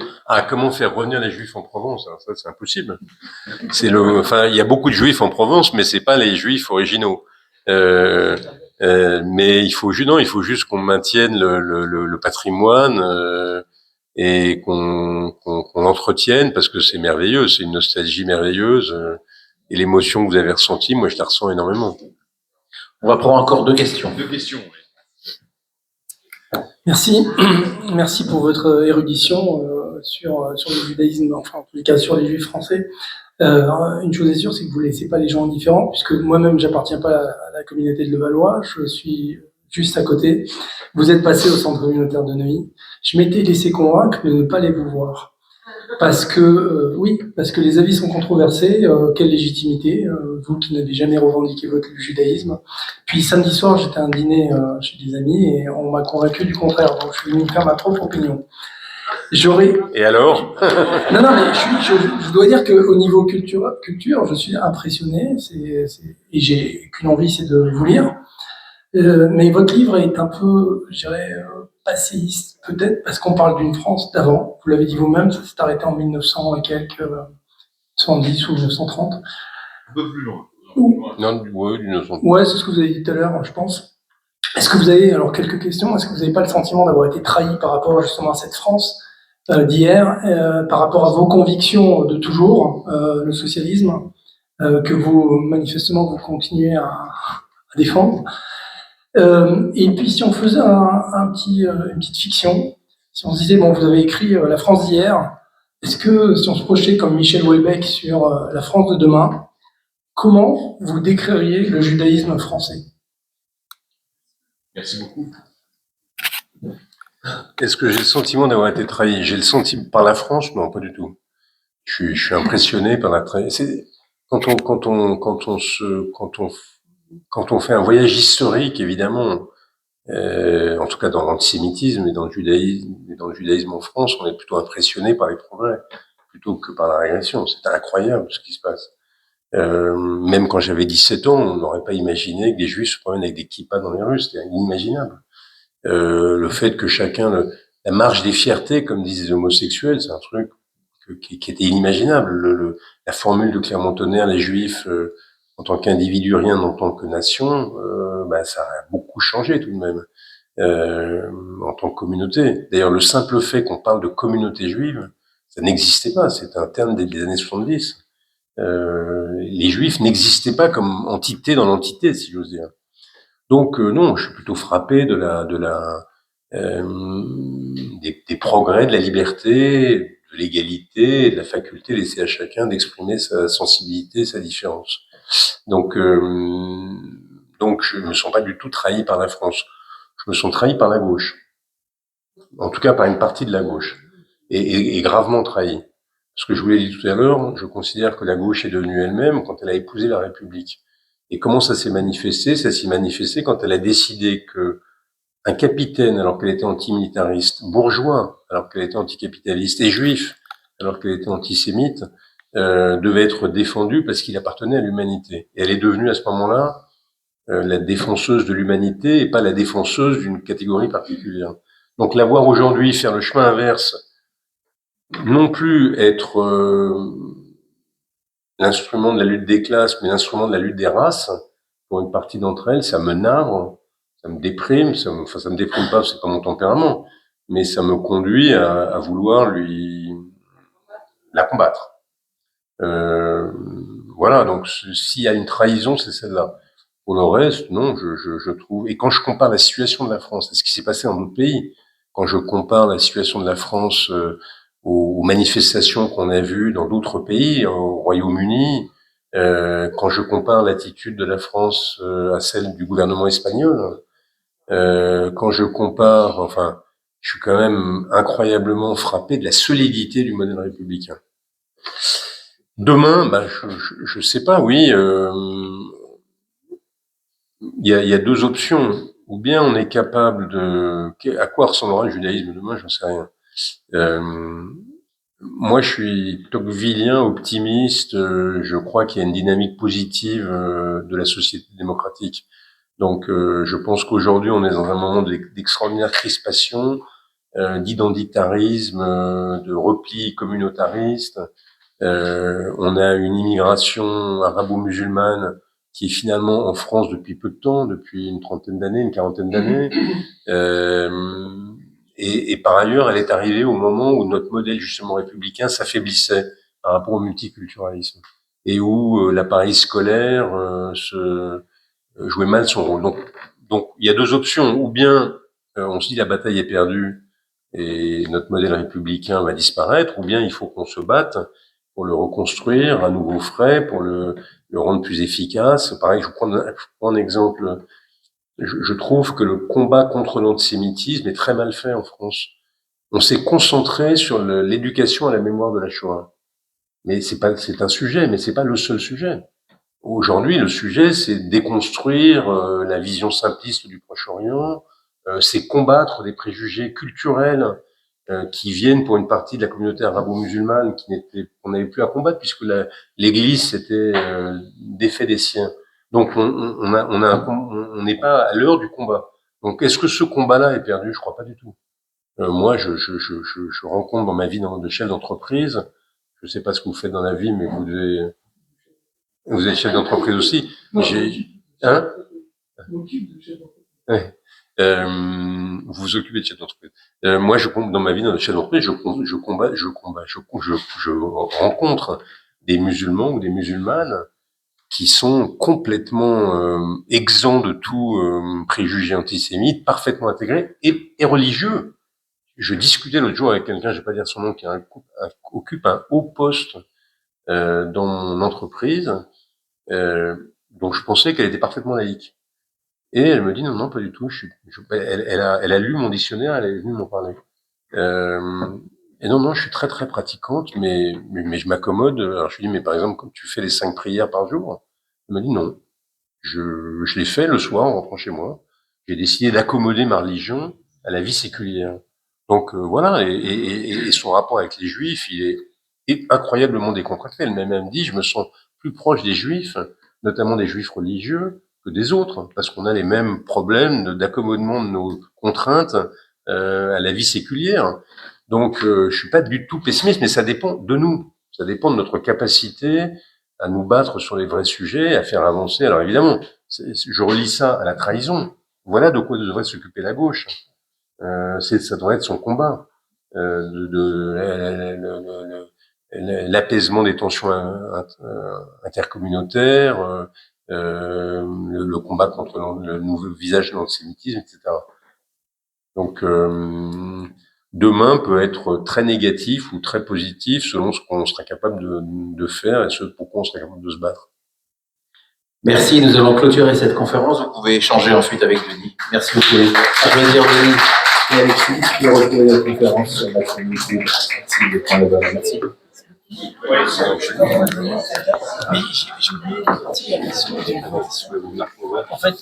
comment faire revenir les Juifs en Provence? Alors ça, c'est impossible. Il y a beaucoup de Juifs en Provence, mais c'est pas les Juifs originaux. Mais il faut juste qu'on maintienne le patrimoine et qu'on l'entretienne, parce que c'est merveilleux, c'est une nostalgie merveilleuse, et l'émotion que vous avez ressentie, moi, je la ressens énormément. On va prendre encore 2 questions. 2 questions, oui. Merci. Merci pour votre érudition sur le judaïsme, enfin en tout cas sur les juifs français. Une chose est sûre, c'est que vous ne laissez pas les gens indifférents, puisque moi-même, j'appartiens pas à la communauté de Levallois, je suis juste à côté. Vous êtes passé au centre communautaire de Neuilly. Je m'étais laissé convaincre de ne pas aller vous voir. Parce que oui, parce que les avis sont controversés. Quelle légitimité, vous qui n'avez jamais revendiqué votre judaïsme. Puis samedi soir, j'étais à un dîner chez des amis et on m'a convaincu du contraire. Donc je suis venu me faire ma propre opinion. Et alors? Non, mais je dois dire qu'au niveau culture, je suis impressionné. Et j'ai qu'une envie, c'est de vous lire. Mais votre livre est un peu, je dirais, passéiste, peut-être, parce qu'on parle d'une France d'avant. Vous l'avez dit vous-même, ça s'est arrêté en 1900 et quelques, 110 ou 1930. Un peu plus loin. Non, ouais, 1900. Ouais, c'est ce que vous avez dit tout à l'heure, je pense. Est-ce que vous avez, alors quelques questions, est-ce que vous n'avez pas le sentiment d'avoir été trahi par rapport justement à cette France d'hier, par rapport à vos convictions de toujours, le socialisme, que vous, manifestement, vous continuez à défendre? Et puis si on faisait une petite fiction, si on se disait, bon, vous avez écrit La France d'hier, est-ce que si on se projetait comme Michel Houellebecq sur la France de demain, comment vous décririez le judaïsme français? Merci beaucoup. Est-ce que j'ai le sentiment d'avoir été trahi? J'ai le sentiment par la France? Non, pas du tout. Je suis impressionné par la trahison. C'est quand on fait un voyage historique, évidemment, en tout cas dans l'antisémitisme et dans le judaïsme en France, on est plutôt impressionné par les progrès plutôt que par la régression. C'est incroyable ce qui se passe. Même quand j'avais 17 ans, on n'aurait pas imaginé que des juifs se promènent avec des kippas dans les rues. C'était inimaginable. Le fait que chacun, la marche des fiertés, comme disent les homosexuels, c'est un truc qui était inimaginable. La formule de Clermont-Tonnerre, les juifs, en tant qu'individu, rien en tant que nation, ça a beaucoup changé tout de même, en tant que communauté. D'ailleurs, le simple fait qu'on parle de communauté juive, ça n'existait pas. C'est un terme des années 70. Les juifs n'existaient pas comme entité dans l'entité, si j'ose dire. Donc non, je suis plutôt frappé des progrès de la liberté, de l'égalité, de la faculté laissée à chacun d'exprimer sa sensibilité, sa différence. Donc je me sens pas du tout trahi par la France. Je me sens trahi par la gauche. En tout cas par une partie de la gauche. Et gravement trahi. Parce que je vous l'ai dit tout à l'heure, je considère que la gauche est devenue elle-même quand elle a épousé la République. Et comment ça s'est manifesté? Ça s'est manifesté quand elle a décidé que un capitaine, alors qu'elle était antimilitariste, bourgeois, alors qu'elle était anticapitaliste, et juif, alors qu'elle était antisémite, devait être défendu parce qu'il appartenait à l'humanité. Et elle est devenue à ce moment-là la défenseuse de l'humanité et pas la défenseuse d'une catégorie particulière. Donc la voir aujourd'hui faire le chemin inverse, non plus être l'instrument de la lutte des classes, mais l'instrument de la lutte des races, pour une partie d'entre elles, ça me navre, ça me déprime, ça me déprime pas, c'est pas mon tempérament, mais ça me conduit à vouloir la combattre. Voilà, donc s'il y a une trahison, c'est celle-là. Pour le reste, non, je trouve. Et quand je compare la situation de la France à ce qui s'est passé dans d'autres pays, quand je compare la situation de la France aux manifestations qu'on a vues dans d'autres pays, au Royaume-Uni, quand je compare l'attitude de la France à celle du gouvernement espagnol, quand je compare, enfin, je suis quand même incroyablement frappé de la solidité du modèle républicain. Demain, je sais pas, oui, il y a deux options. Ou bien on est capable à quoi ressemblera le judaïsme demain, j'en sais rien. Moi, je suis tocquevillien, optimiste. Je crois qu'il y a une dynamique positive de la société démocratique. Donc, je pense qu'aujourd'hui, on est dans un moment d'extraordinaire crispation, d'identitarisme, de repli communautariste. On a une immigration arabo-musulmane qui est finalement en France depuis peu de temps, depuis une trentaine d'années, une quarantaine d'années. Et par ailleurs, elle est arrivée au moment où notre modèle justement républicain s'affaiblissait par rapport au multiculturalisme et où l'appareil scolaire jouait mal son rôle. Donc, il y a deux options. Ou bien on se dit la bataille est perdue et notre modèle républicain va disparaître, ou bien il faut qu'on se batte pour le reconstruire à nouveau frais, pour le rendre plus efficace. Pareil, je prends un exemple. Je trouve que le combat contre l'antisémitisme est très mal fait en France. on s'est concentré sur l'éducation à la mémoire de la Shoah. Mais c'est un sujet, mais c'est pas le seul sujet. Aujourd'hui, le sujet, c'est déconstruire la vision simpliste du Proche-Orient, c'est combattre des préjugés culturels qui viennent pour une partie de la communauté arabo-musulmane qu'on n'avait plus à combattre puisque l'Église s'était défait des siens. Donc on n'est pas à l'heure du combat. Donc est-ce que ce combat-là est perdu? Je crois pas du tout. Moi, je rencontre dans ma vie de chef d'entreprise. Je sais pas ce que vous faites dans la vie, mais vous êtes chef d'entreprise aussi. Hein? Ouais. Vous vous occupez de chef d'entreprise. Moi, dans ma vie de chef d'entreprise, je rencontre des musulmans ou des musulmanes qui sont complètement exempts de tout préjugé antisémite, parfaitement intégrés et religieux. Je discutais l'autre jour avec quelqu'un, je vais pas dire son nom, qui occupe un haut poste dans mon entreprise, donc je pensais qu'elle était parfaitement laïque. Et elle me dit non, pas du tout. Elle a lu mon dictionnaire, elle est venue m'en parler. Et non, je suis très très pratiquante, mais je m'accommode. Alors je lui dis mais par exemple, quand tu fais les 5 prières par jour, elle m'a dit non. Je les fais le soir en rentrant chez moi. J'ai décidé d'accommoder ma religion à la vie séculière. Donc voilà, et son rapport avec les Juifs, il est incroyablement décontracté. Elle m'a même dit, je me sens plus proche des Juifs, notamment des Juifs religieux, que des autres, parce qu'on a les mêmes problèmes d'accommodement de nos contraintes à la vie séculière. Donc je suis pas du tout pessimiste, mais ça dépend de nous. Ça dépend de notre capacité à nous battre sur les vrais sujets, à faire avancer. Alors évidemment, je relie ça à la trahison. Voilà de quoi devrait s'occuper la gauche. Ça devrait être son combat, l'apaisement des tensions intercommunautaires, le combat contre le nouveau visage de l'antisémitisme, etc. Donc demain peut être très négatif ou très positif selon ce qu'on sera capable de faire et ce pourquoi on sera capable de se battre. Merci, nous allons clôturer cette conférence. Vous pouvez échanger ensuite avec Denis. Merci beaucoup. Applaudir Denis et Alexis, puis retrouver la conférence sur la chaîne YouTube. Merci de prendre le bon. Merci. Mais j'ai oublié une petite question. En fait,